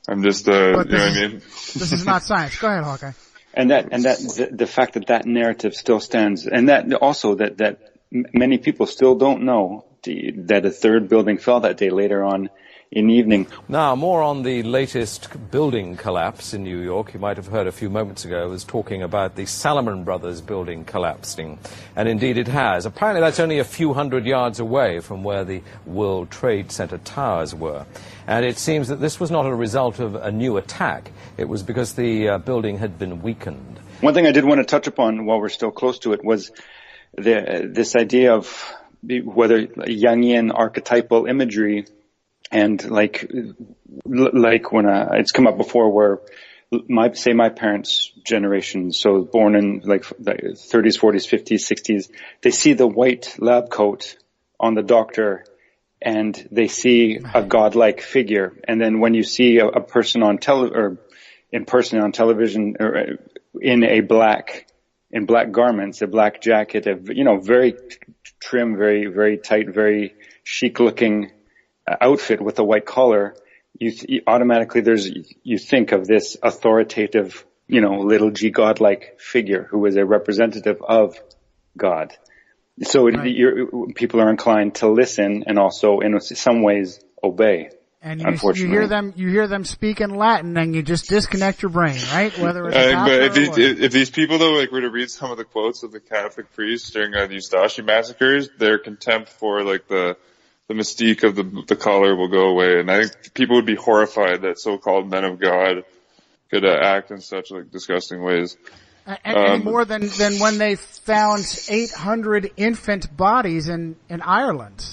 I'm just, what I mean? This is not science. Go ahead, Hawkeye. And the fact that narrative still stands, and that also that many people still don't know that a third building fell that day later on in the evening. Now, more on the latest building collapse in New York. You might have heard a few moments ago I was talking about the Salomon Brothers building collapsing. And indeed it has. Apparently that's only a few hundred yards away from where the World Trade Center towers were. And it seems that this was not a result of a new attack. It was because the building had been weakened. One thing I did want to touch upon while we're still close to it was this idea of whether Jungian archetypal imagery, and when it's come up before, where my parents' generation, so born in the 30s, 40s, 50s, 60s, they see the white lab coat on the doctor and they see a godlike figure. And then when you see a person on in person on television, or in black garments, a black jacket, very trim, very, very tight, very chic looking outfit with a white collar, you automatically you think of this authoritative, little g godlike figure who is a representative of God. So right. People are inclined to listen and also in some ways obey. And you hear them speak in Latin, and you just disconnect your brain, right? Whether it's if these people though were to read some of the quotes of the Catholic priests during the Ustaše massacres, their contempt for the mystique of the collar will go away, and I think people would be horrified that so-called men of God could act in such disgusting ways. Any more than when they found 800 infant bodies in Ireland.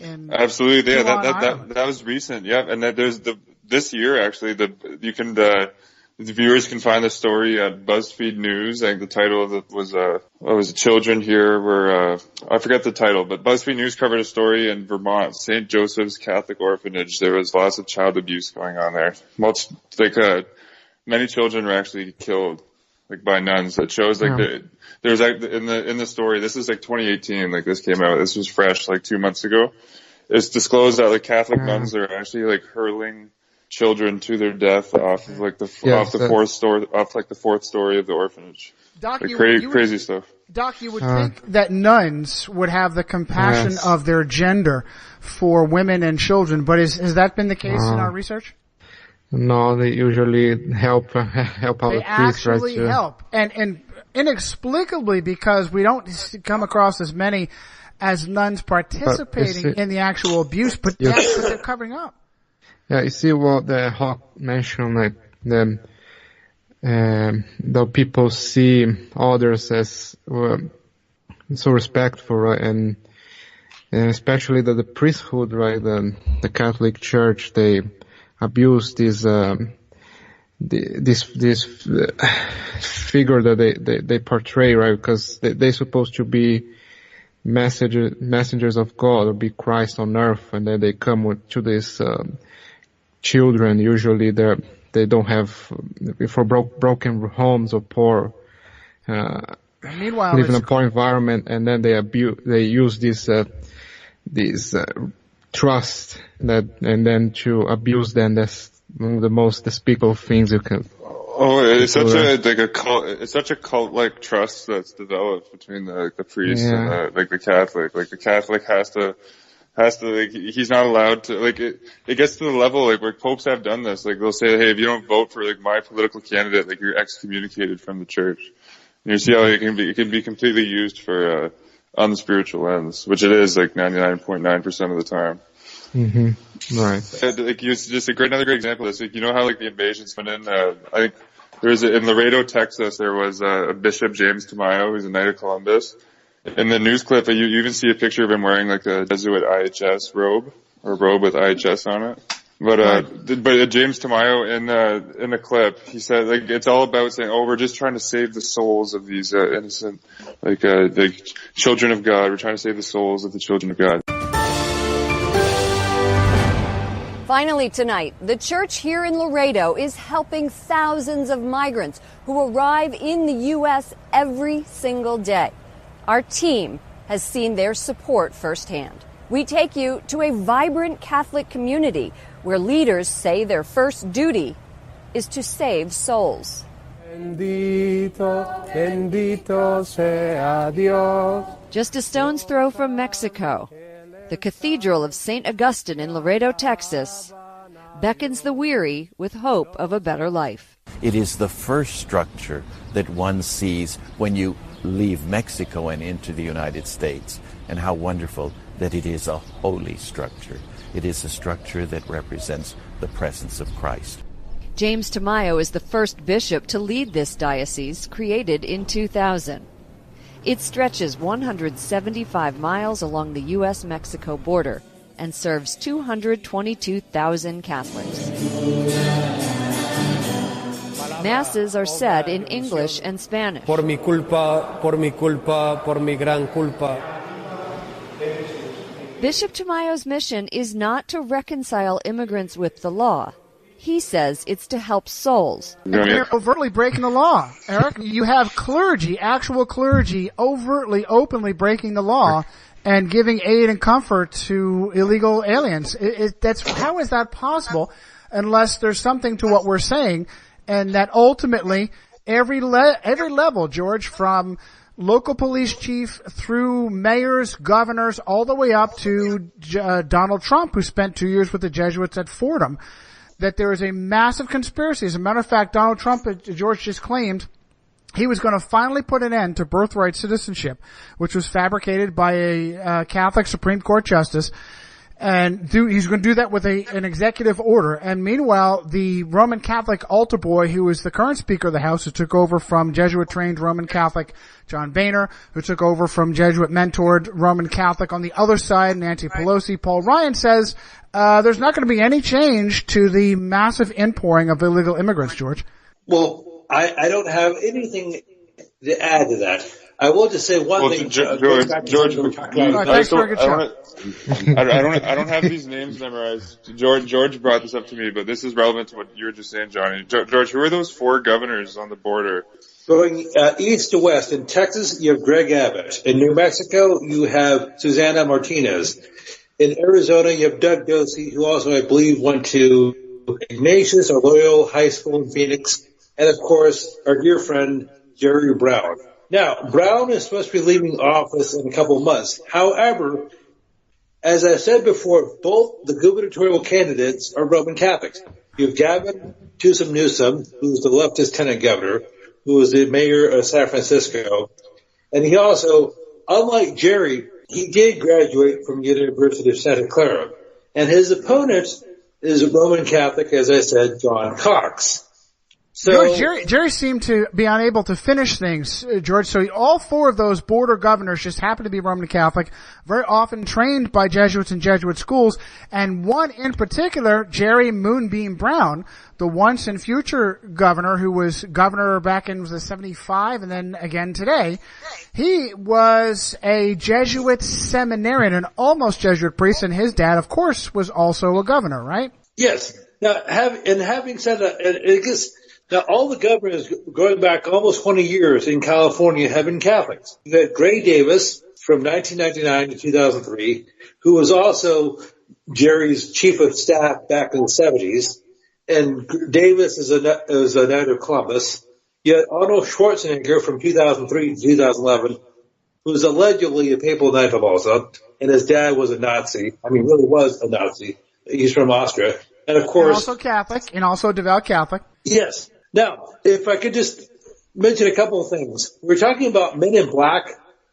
Absolutely, yeah, that was recent, yeah. And there's this year actually. The viewers can find the story at BuzzFeed News. I think the title of it was children here were, I forget the title, but BuzzFeed News covered a story in Vermont, St. Joseph's Catholic Orphanage. There was lots of child abuse going on there. Many children were actually killed, by nuns. That shows, there's in the story, this is 2018, this came out, this was fresh, 2 months ago. It's disclosed that Catholic nuns are actually hurling children to their death off of the fourth story of the orphanage. Doc, crazy stuff. Doc, you would think that nuns would have the compassion of their gender for women and children, but has that been the case in our research? No, they usually help out the priests. They actually help, and inexplicably, because we don't come across as many as nuns participating in the actual abuse, but that's what they're covering up. Yeah, you see what the Hawk mentioned, the people see others as so respectful, right? And especially the priesthood, right? The Catholic Church, they abuse this figure that they portray, right? Because they're supposed to be messengers of God, or be Christ on earth, and then they come to this children. Usually they don't have, for broken homes or poor, meanwhile, live in a poor environment, and then they use this trust and then to abuse them. one of the most despicable things you can. Oh, it's such a cult. It's such a cult-like trust that's developed between the priest and the Catholic. Like the Catholic has to like, he's not allowed to, like, it gets to the level like where popes have done this. Like they'll say, hey, if you don't vote for like my political candidate, like you're excommunicated from the church. And you see how it can be completely used for unspiritual ends, which it is like 99.9% of the time. Mm-hmm. Right. Like, it's just another great example of this. Like, you know how like the invasions went in. I think there was in Laredo, Texas. There was a Bishop James Tamayo, who's a Knight of Columbus. In the news clip, you even see a picture of him wearing like a Jesuit IHS robe or robe with IHS on it. But James Tamayo in the clip, he said like it's all about saying, oh, we're just trying to save the souls of these innocent like children of God. We're trying to save the souls of the children of God. Finally tonight, the church here in Laredo is helping thousands of migrants who arrive in the U.S. every single day. Our team has seen their support firsthand. We take you to a vibrant Catholic community where leaders say their first duty is to save souls. Bendito, bendito sea Dios. Just a stone's throw from Mexico, the Cathedral of St. Augustine in Laredo, Texas, beckons the weary with hope of a better life. It is the first structure that one sees when you leave Mexico and into the United States, and how wonderful that it is a holy structure. It is a structure that represents the presence of Christ. James Tamayo is the first bishop to lead this diocese, created in 2000. It stretches 175 miles along the U.S.-Mexico border and serves 222,000 Catholics. Masses are said in English and Spanish. Por mi culpa, por mi culpa, por mi gran culpa. Bishop Tamayo's mission is not to reconcile immigrants with the law. He says it's to help souls. They're overtly breaking the law, Eric. You have clergy, actual clergy, overtly, openly breaking the law and giving aid and comfort to illegal aliens. How is that possible unless there's something to what we're saying, and that ultimately every level, George, from local police chief through mayors, governors, all the way up to Donald Trump, who spent 2 years with the Jesuits at Fordham, that there is a massive conspiracy. As a matter of fact, Donald Trump, George just claimed, he was going to finally put an end to birthright citizenship, which was fabricated by a Catholic Supreme Court justice. And he's going to do that with an executive order. And meanwhile, the Roman Catholic altar boy, who is the current Speaker of the House, who took over from Jesuit-trained Roman Catholic John Boehner, who took over from Jesuit-mentored Roman Catholic on the other side, Nancy Pelosi, Paul Ryan, says there's not going to be any change to the massive inpouring of illegal immigrants, George. Well, I don't have anything to add to that. I will just say one thing. George, I don't have these names memorized. George brought this up to me, but this is relevant to what you were just saying, Johnny. George, who are those 4 governors on the border? Going east to west, in Texas, you have Greg Abbott. In New Mexico, you have Susana Martinez. In Arizona, you have Doug Ducey, who also, I believe, went to Ignatius or Loyola High School in Phoenix. And, of course, our dear friend, Jerry Brown. Now, Brown is supposed to be leaving office in a couple of months. However, as I said before, both the gubernatorial candidates are Roman Catholics. You have Gavin Newsom, who's the leftist lieutenant governor, who was the mayor of San Francisco. And he also, unlike Jerry, he did graduate from the University of Santa Clara. And his opponent is a Roman Catholic, as I said, John Cox. So Jerry seemed to be unable to finish things, George. So all 4 of those border governors just happen to be Roman Catholic, very often trained by Jesuits in Jesuit schools. And one in particular, Jerry Moonbeam Brown, the once and future governor who was governor back in the 75 and then again today. He was a Jesuit seminarian, an almost Jesuit priest, and his dad, of course, was also a governor, right? Yes. Now, having said that, it gets... Now, all the governors going back almost 20 years in California have been Catholics. You had Gray Davis from 1999 to 2003, who was also Jerry's chief of staff back in the 70s. and Davis is a knight of Columbus. Yet Arnold Schwarzenegger from 2003 to 2011, who's allegedly a papal knight of Malta, and his dad was a Nazi. I mean, really was a Nazi. He's from Austria. And of course... And also Catholic, and also a devout Catholic. Yes. Now, if I could just mention a couple of things. We're talking about men in black.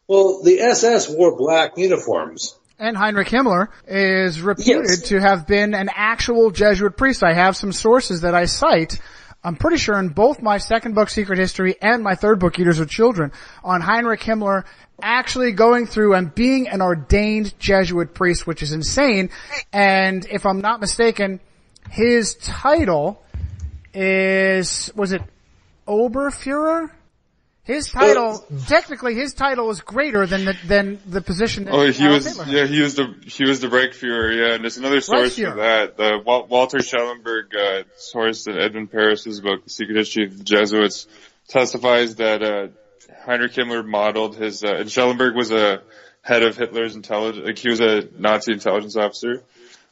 Well, the SS wore black uniforms. And Heinrich Himmler is reputed to have been an actual Jesuit priest. I have some sources that I cite. I'm pretty sure in both my second book, Secret History, and my third book, Eaters of Children, on Heinrich Himmler actually going through and being an ordained Jesuit priest, which is insane. And if I'm not mistaken, his title was it Oberfuhrer? His title, technically, his title is greater than the position that he was Hitler had. he was the Reichsfuhrer, yeah, and there's another source for that. The Walter Schellenberg source in Edmund Paris's book, The Secret History of the Jesuits, testifies that Heinrich Himmler modeled his and Schellenberg was a head of Hitler's intelligence, like he was a Nazi intelligence officer.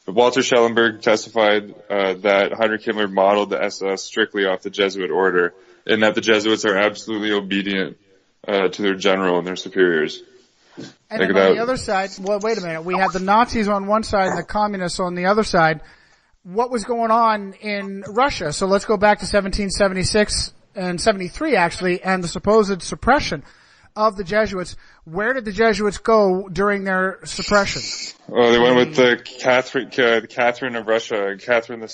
But Walter Schellenberg testified that Heinrich Himmler modeled the SS strictly off the Jesuit order, and that the Jesuits are absolutely obedient to their general and their superiors. And then on the other side, well, wait a minute. We had the Nazis on one side and the communists on the other side. What was going on in Russia? So let's go back to 1776 and 73, actually, and the supposed suppression of the Jesuits. Where did the Jesuits go during their suppression? Oh, they went with the Catherine of Russia, Catherine II,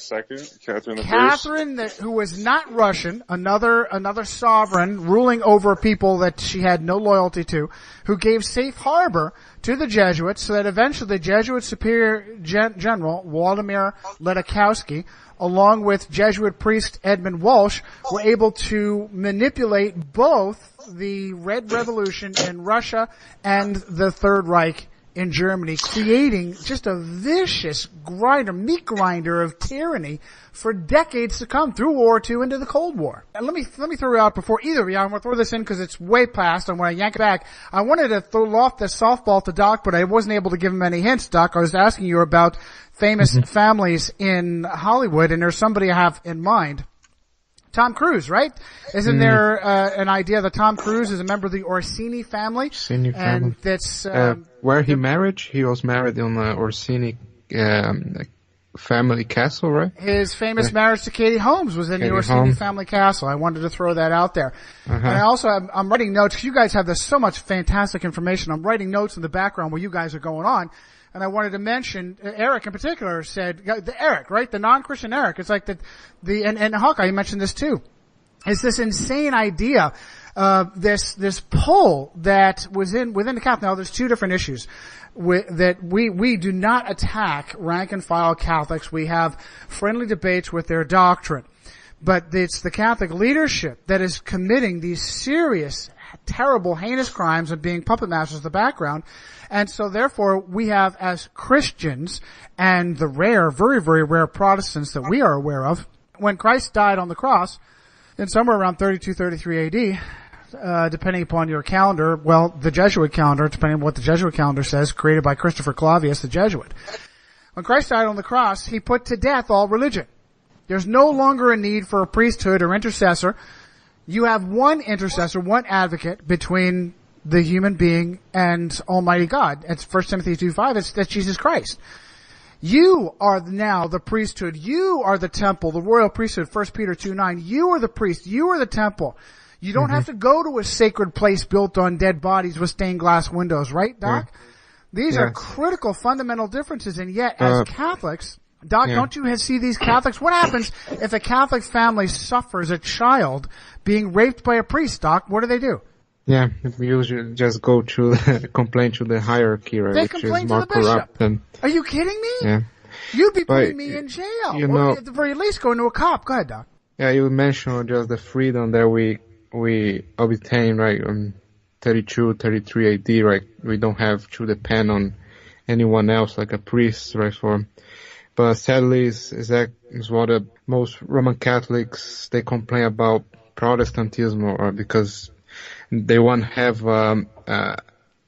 Catherine the First. Catherine, who was not Russian, another sovereign ruling over people that she had no loyalty to, who gave safe harbor to the Jesuits so that eventually the Jesuit Superior General, Władimir Ledakowski, along with Jesuit priest Edmund Walsh, were able to manipulate both the Red Revolution in Russia and the Third Reich in Germany, creating just a vicious meat grinder of tyranny for decades to come through World War II into the Cold War. And let me throw it out before either of you. I'm going to throw this in because it's way past. I'm going to yank it back. I wanted to throw off the softball to Doc, but I wasn't able to give him any hints, Doc. I was asking you about famous families in Hollywood, and there's somebody I have in mind. Tom Cruise, right? Isn't there an idea that Tom Cruise is a member of the Orsini family? Orsini family. And that's where he married? He was married on the Orsini family castle, right? His famous marriage to Katie Holmes was in the Orsini family castle. I wanted to throw that out there. And I also I'm writing notes, because you guys have so much fantastic information. I'm writing notes in the background where you guys are going on. And I wanted to mention, Eric in particular said, Eric, right? The non-Christian Eric. It's like and Hawkeye, you mentioned this too. It's this insane idea, this pull that was within the Catholic. Now there's two different issues that we do not attack rank and file Catholics. We have friendly debates with their doctrine. But it's the Catholic leadership that is committing these serious, terrible, heinous crimes of being puppet masters in the background. And so therefore we have, as Christians and the rare, very, very rare Protestants that we are aware of, when Christ died on the cross in somewhere around 32, 33 AD, depending upon your calendar, well, the Jesuit calendar, depending on what the Jesuit calendar says, created by Christopher Clavius, the Jesuit. When Christ died on the cross, he put to death all religion. There's no longer a need for a priesthood or intercessor. You have one intercessor, one advocate between the human being and Almighty God. It's 1 Timothy 2:5. That's Jesus Christ. You are now the priesthood. You are the temple, the royal priesthood. 1 Peter 2:9. You are the priest. You are the temple. You don't have to go to a sacred place built on dead bodies with stained glass windows, right, Doc? These are critical, fundamental differences, and yet, as Catholics, Doc, don't you see these Catholics? What happens if a Catholic family suffers a child being raped by a priest, Doc? What do? Yeah, we usually just go to complain to the hierarchy, right? They which complain is to more the bishop. corrupt than. Are you kidding me? Yeah. You'd be putting me in jail. You know, or at the very least going to a cop. Go ahead, Doc. Yeah, you mentioned just the freedom that we obtain, right, on 32, 33 AD, right? We don't have to depend on anyone else like a priest, right, but sadly is what most Roman Catholics, they complain about Protestantism, or because they want to have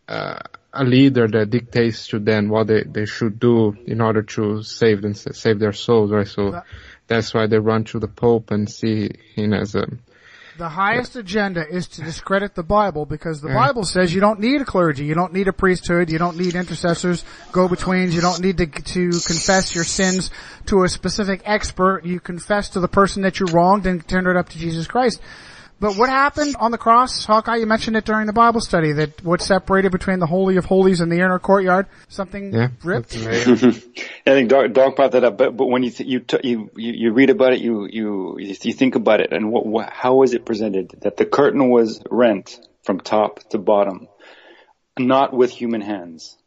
a leader that dictates to them what they should do in order to save their souls, right? So that's why they run to the Pope and see him as a... The highest agenda is to discredit the Bible, because the Bible says you don't need a clergy, you don't need a priesthood, you don't need intercessors, go-betweens, you don't need to confess your sins to a specific expert. You confess to the person that you wronged and turn it up to Jesus Christ. But what happened on the cross, Hawkeye? You mentioned it during the Bible study, that what separated between the Holy of Holies and the inner courtyard, something ripped. I think Doc brought that up, but when you read about it, you think about it, and how was it presented? That the curtain was rent from top to bottom, not with human hands.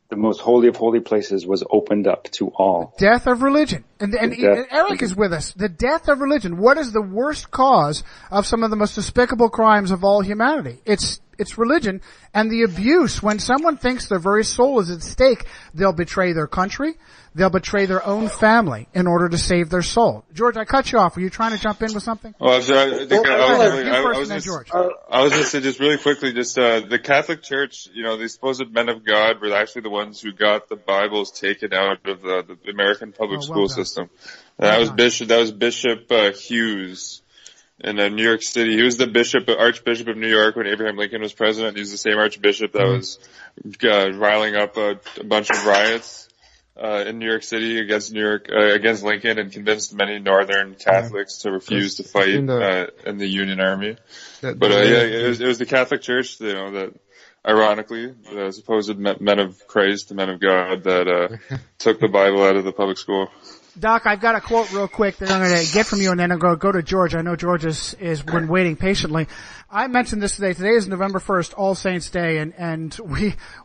The most holy of holy places was opened up to all. Death of religion. And Eric is with us. The death of religion. What is the worst cause of some of the most despicable crimes of all humanity? It's religion and the abuse. When someone thinks their very soul is at stake, they'll betray their country. They'll betray their own family in order to save their soul. George, I cut you off. Were you trying to jump in with something? Well, I was going to say just really quickly, the Catholic Church, the supposed men of God were actually the ones who got the Bibles taken out of the American public school system. That was Bishop Hughes in New York City. He was the Archbishop of New York when Abraham Lincoln was president. He was the same Archbishop that was riling up a bunch of riots in New York City against Lincoln, and convinced many Northern Catholics to refuse to fight in the Union Army. It was the Catholic Church, that ironically, the supposed men of Christ, the men of God, that took the Bible out of the public school. Doc, I've got a quote real quick that I'm going to get from you, and then I'm going to go to George. I know George is been waiting patiently. I mentioned this today. Today is November 1st, All Saints Day, and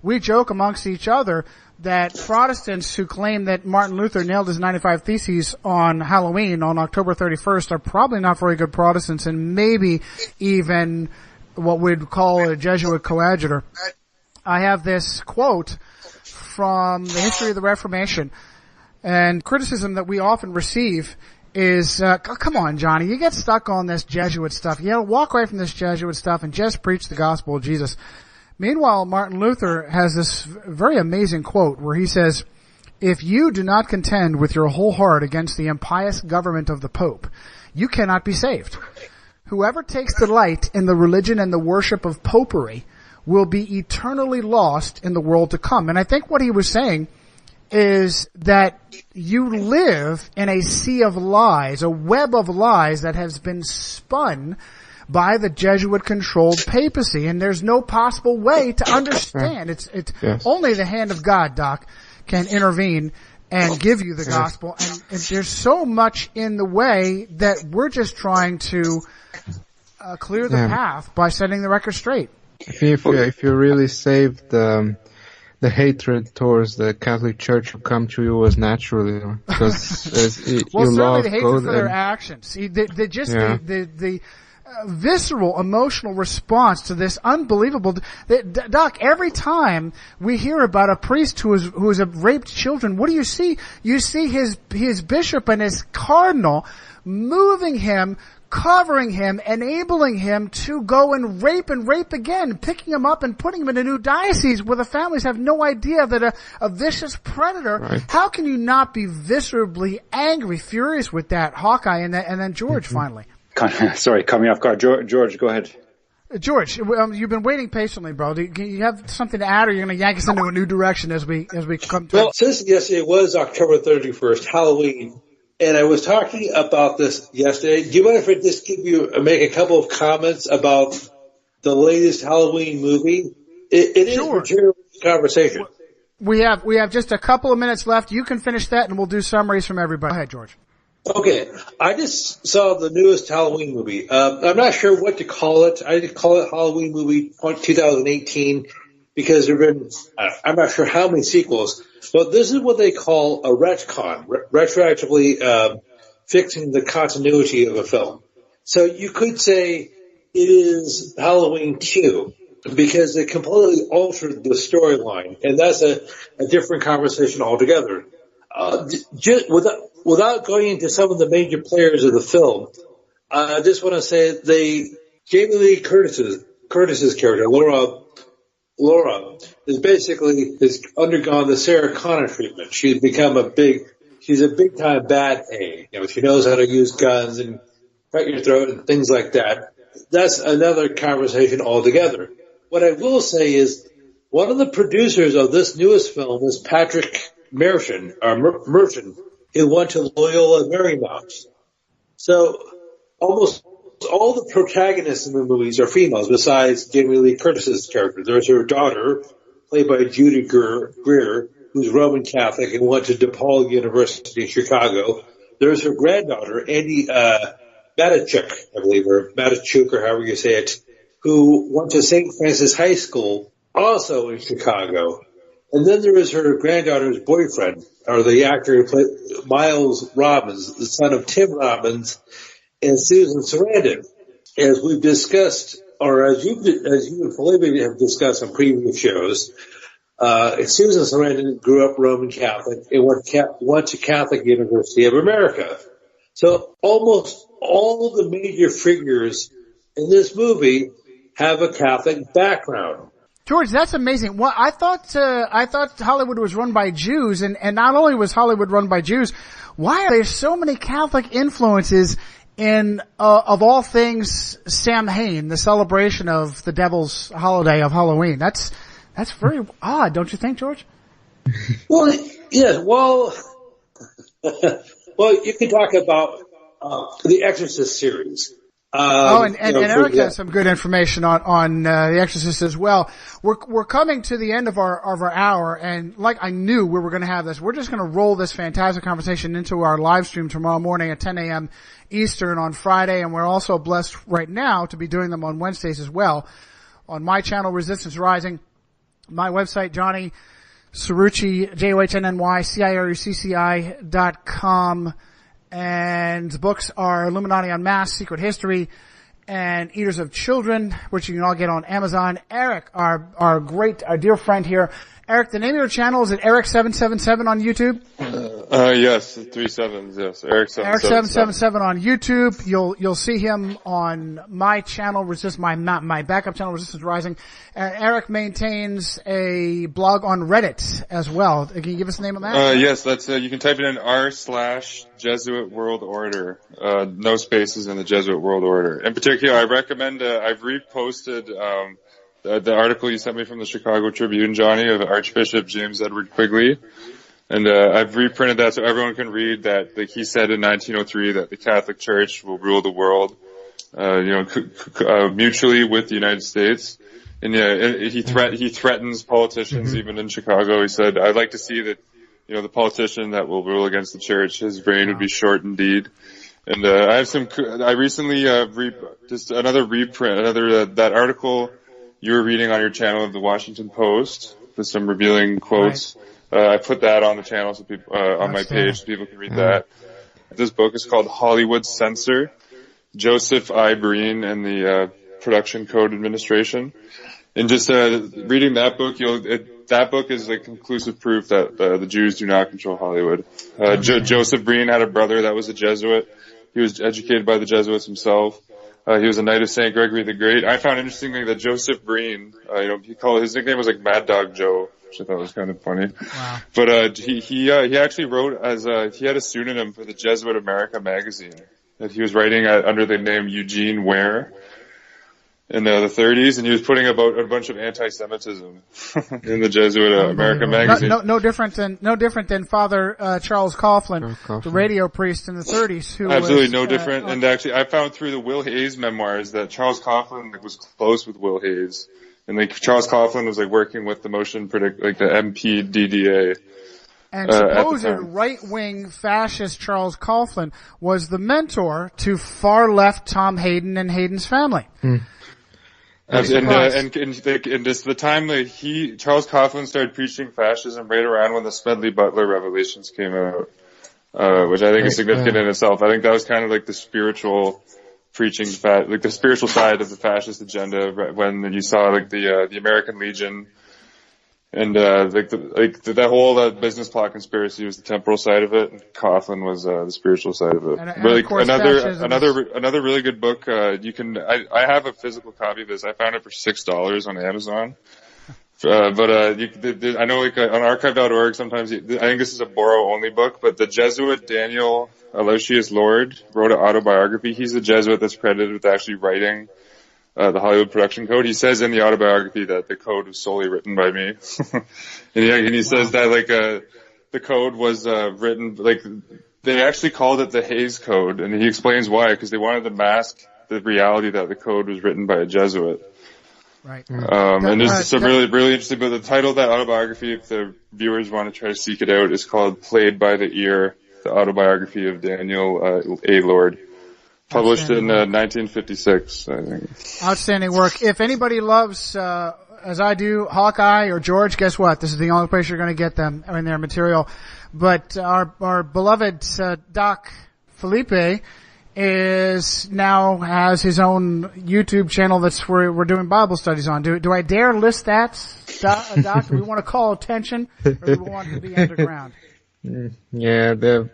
we joke amongst each other that Protestants who claim that Martin Luther nailed his 95 Theses on Halloween, on October 31st, are probably not very good Protestants, and maybe even what we'd call a Jesuit coadjutor. I have this quote from the history of the Reformation. And criticism that we often receive is, come on, Johnny, you get stuck on this Jesuit stuff. You walk away from this Jesuit stuff and just preach the gospel of Jesus. Meanwhile, Martin Luther has this very amazing quote where he says, "If you do not contend with your whole heart against the impious government of the Pope, you cannot be saved. Whoever takes delight in the religion and the worship of popery will be eternally lost in the world to come." And I think what he was saying is that you live in a sea of lies, a web of lies that has been spun by the Jesuit-controlled papacy, and there's no possible way to understand. It's only the hand of God, Doc, can intervene and give you the gospel, and there's so much in the way that we're just trying to clear the path by setting the record straight. If you really saved the hatred towards the Catholic Church will come to you as naturally, because well, you certainly love the hatred for their actions. See, the visceral, emotional response to this unbelievable. Doc, every time we hear about a priest who has raped children, what do you see? You see his bishop and his cardinal moving him, covering him, enabling him to go and rape again, picking him up and putting him in a new diocese where the families have no idea that a vicious predator. Right. How can you not be viscerally angry, furious with that, Hawkeye, and then George finally? Sorry, caught me off guard. George, go ahead. George, you've been waiting patiently, bro. Do you have something to add, or you're going to yank us into a new direction as we come to? Well, since yesterday was October 31st, Halloween. And I was talking about this yesterday. Do you mind if I just make a couple of comments about the latest Halloween movie? It is material conversation. We have just a couple of minutes left. You can finish that, and we'll do summaries from everybody. Go ahead, George. Okay. I just saw the newest Halloween movie. I'm not sure what to call it. I just call it Halloween movie 2018 because there have been, I'm not sure how many sequels. But this is what they call a retcon, retroactively fixing the continuity of a film. So you could say it is Halloween 2 because they completely altered the storyline, and that's a different conversation altogether. Just without going into some of the major players of the film, I just want to say Jamie Lee Curtis's character, Laura has undergone the Sarah Connor treatment. She's become a big she's a big time bad A. She knows how to use guns and cut your throat and things like that. That's another conversation altogether. What I will say is one of the producers of this newest film is Patrick Merchant, who went to Loyola Marymount. So almost all the protagonists in the movies are females besides Jamie Lee Curtis's character. There's her daughter, played by Judy Greer, who's Roman Catholic and went to DePaul University in Chicago. There's her granddaughter, Andy Matichuk, I believe, or Matichuk, or however you say it, who went to St. Francis High School, also in Chicago. And then there is her granddaughter's boyfriend, or the actor who played Miles Robbins, the son of Tim Robbins, and Susan Sarandon. As we've discussed, or as you and Felipe have discussed on previous shows, Susan Sarandon grew up Roman Catholic and went to Catholic University of America. So almost all the major figures in this movie have a Catholic background. George, that's amazing. Well, I thought Hollywood was run by Jews, and not only was Hollywood run by Jews, why are there so many Catholic influences in, of all things, Samhain, the celebration of the devil's holiday of Halloween? That's very odd, don't you think, George? Well, yeah, well, you can talk about the Exorcist series. And Eric has some good information on The Exorcist as well. We're coming to the end of our hour, and like I knew we were going to have this, we're just going to roll this fantastic conversation into our live stream tomorrow morning at 10 a.m. Eastern on Friday, and we're also blessed right now to be doing them on Wednesdays as well. On my channel, Resistance Rising, my website, Johnny Cirucci, JOHNNYCIRUCCI.com. And the books are Illuminati on Mass, Secret History, and Eaters of Children, which you can all get on Amazon. Eric, our dear friend here. Eric, the name of your channel, is it Eric777 on YouTube? Yes, 3 7s, yes. Eric777 on YouTube. You'll see him on my channel, my backup channel, Resistance Rising. Eric maintains a blog on Reddit as well. Can you give us the name of that? Yes, that's, you can type it in r/Jesuit World Order. No spaces in the Jesuit World Order. In particular, I recommend, I've reposted, the article you sent me from the Chicago Tribune, Johnny, of Archbishop James Edward Quigley. And I've reprinted that so everyone can read that, like he said in 1903, that the Catholic Church will rule the world, mutually with the United States. And he threatens politicians even in Chicago. He said, I'd like to see that, the politician that will rule against the church, his reign would be short indeed. And I recently just another reprint, that article you were reading on your channel of the Washington Post with some revealing quotes. Right. I put that on the channel so people, on my page so people can read that. This book is called Hollywood Censor, Joseph I. Breen and the Production Code Administration. And just reading that book, that book is like conclusive proof that the Jews do not control Hollywood. Joseph Breen had a brother that was a Jesuit. He was educated by the Jesuits himself. He was a Knight of St. Gregory the Great. I found interestingly that Joseph Breen, his nickname was like Mad Dog Joe, which I thought was kind of funny. Wow. But he actually wrote he had a pseudonym for the Jesuit America magazine that he was writing under the name Eugene Ware in the 30s, and he was putting about a bunch of anti-Semitism in the Jesuit America magazine. No different than Father Charles Coughlin, the radio priest in the 30s. Who absolutely was, no different. And actually, I found through the Will Hayes memoirs that Charles Coughlin was close with Will Hayes, and Charles Coughlin was working with the motion the MPDDA. And supposed right-wing fascist Charles Coughlin was the mentor to far-left Tom Hayden and Hayden's family. And just the time that Charles Coughlin started preaching fascism right around when the Smedley Butler revelations came out, which I think is significant in itself. I think that was kind of like the spiritual preaching, the spiritual side of the fascist agenda when you saw the American Legion. And that whole business plot conspiracy was the temporal side of it, and Coughlin was the spiritual side of it. Another really good book. I have a physical copy of this. I found it for $6 on Amazon. I know like on archive.org sometimes, I think this is a borrow-only book, but the Jesuit Daniel Aloysius Lord wrote an autobiography. He's a Jesuit that's credited with actually writing the Hollywood production code. He says in the autobiography that the code was solely written by me. and he says that like the code was written, like they actually called it the Hayes Code, and he explains why, because they wanted to mask the reality that the code was written by a Jesuit. Right. And there's some really interesting, but the title of that autobiography, if the viewers want to try to seek it out, is called Played by the Ear, the autobiography of Daniel A. Lord. Published in 1956, I think. Outstanding work. If anybody loves, as I do, Hawkeye or George, guess what? This is the only place you're going to get them in their material. But our beloved Doc Felipe has his own YouTube channel that's where we're doing Bible studies on. Do I dare list that, Doc? Do we want to call attention, or do we want it to be underground? Yeah, the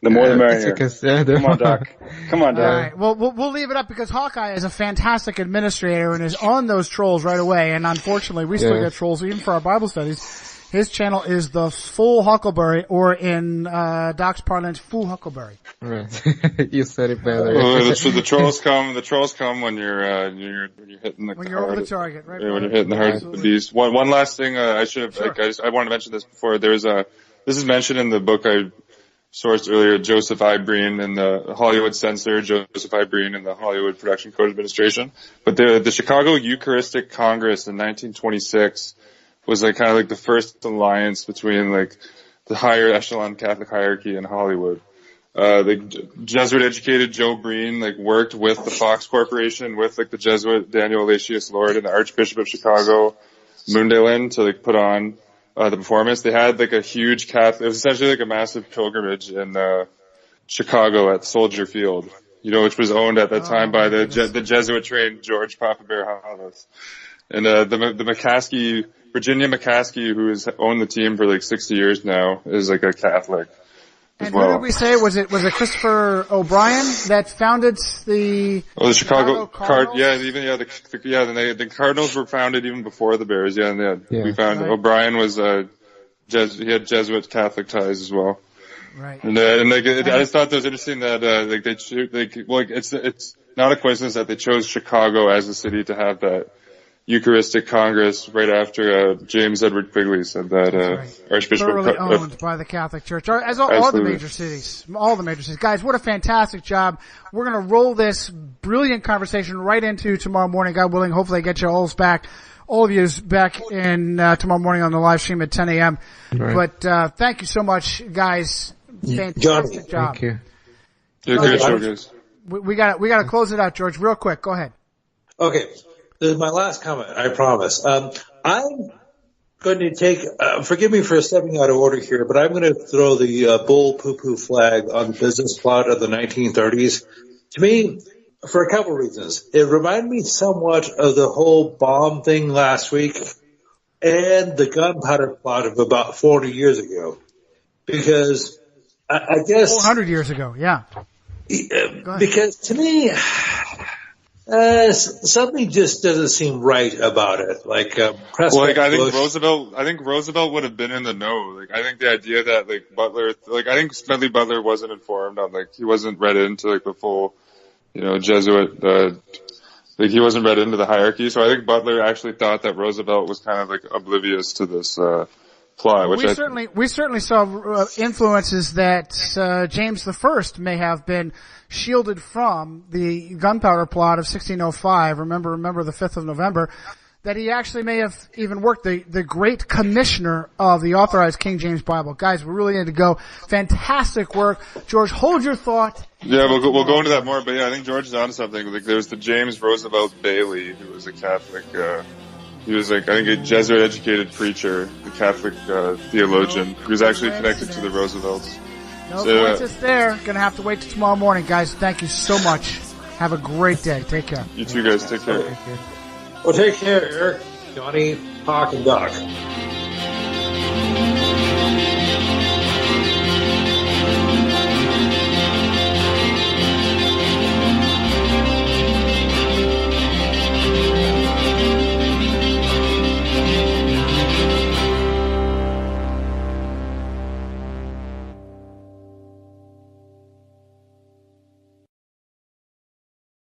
more the merrier. Come on, Doc. Come on, Doc. All right. Well, we'll leave it up because Hawkeye is a fantastic administrator and is on those trolls right away. And unfortunately, we still get trolls even for our Bible studies. His channel is the Full Huckleberry, or in Doc's parlance, Full Huckleberry. Right. You said it better. The trolls come. The trolls come when you're hitting the. When you're over the target, right? Yeah, when you're hitting the heart of the beast. One last thing I should have. Sure. I wanted to mention this before. This is mentioned in the book I sourced earlier, Joseph I. Breen and the Hollywood censor, Joseph I. Breen and the Hollywood Production Code Administration. But the Chicago Eucharistic Congress in 1926 was like kind of like the first alliance between like the higher echelon Catholic hierarchy in Hollywood. The Jesuit educated Joe Breen like worked with the Fox Corporation, with like the Jesuit Daniel Aloysius Lord and the Archbishop of Chicago, Mundelein, to like put on the performance. They had like a huge Catholic, it was essentially like a massive pilgrimage in Chicago at Soldier Field, which was owned at that time by the Jesuit trained George Papa Bear Hollis. And the Virginia McCaskey, who has owned the team for like 60 years now, is like a Catholic. And who did we say was it Christopher O'Brien that founded the Chicago Cardinals? The Cardinals were founded even before the Bears. We found O'Brien was he had Jesuit Catholic ties as well. Right. And I just thought that was interesting that it's not a coincidence that they chose Chicago as the city to have that Eucharistic Congress right after James Edward Quigley said that Archbishop thoroughly owned by the Catholic Church, as all the major cities. Guys, what a fantastic job. We're going to roll this brilliant conversation right into tomorrow morning, God willing. Hopefully I get you all of you back in tomorrow morning on the live stream at 10 a.m. Right. But thank you so much, guys. Fantastic job. Thank you. Great show, guys. We got to close it out, George, real quick. Go ahead. Okay. This is my last comment, I promise. I'm going to take, forgive me for stepping out of order here, but I'm going to throw the bull poo-poo flag on the business plot of the 1930s. To me, for a couple of reasons. It reminded me somewhat of the whole bomb thing last week and the gunpowder plot of about 40 years ago. Because I guess 400 years ago, yeah. Because to me, something just doesn't seem right about it. I think Roosevelt would have been in the know. I think the idea that Butler, I think Smedley Butler wasn't informed on, he wasn't read into the full, Jesuit, he wasn't read into the hierarchy. So I think Butler actually thought that Roosevelt was kind of oblivious to this plot. Which we certainly saw influences that James I may have been shielded from the gunpowder plot of 1605. Remember the 5th of November, that he actually may have even worked the great commissioner of the authorized King James Bible. Guys, we really need to go. Fantastic work. George, hold your thought. Yeah, we'll go into that more, but yeah, I think George is onto something. There's the James Roosevelt Bailey, who was a Catholic, he was I think a Jesuit educated preacher, a Catholic theologian, who was actually connected to the Roosevelts. No coincidence there. Gonna have to wait till tomorrow morning, guys. Thank you so much. Have a great day. Take care. You too, guys. Take care. Well, take care, Eric, Johnny, Hawk, and Doc.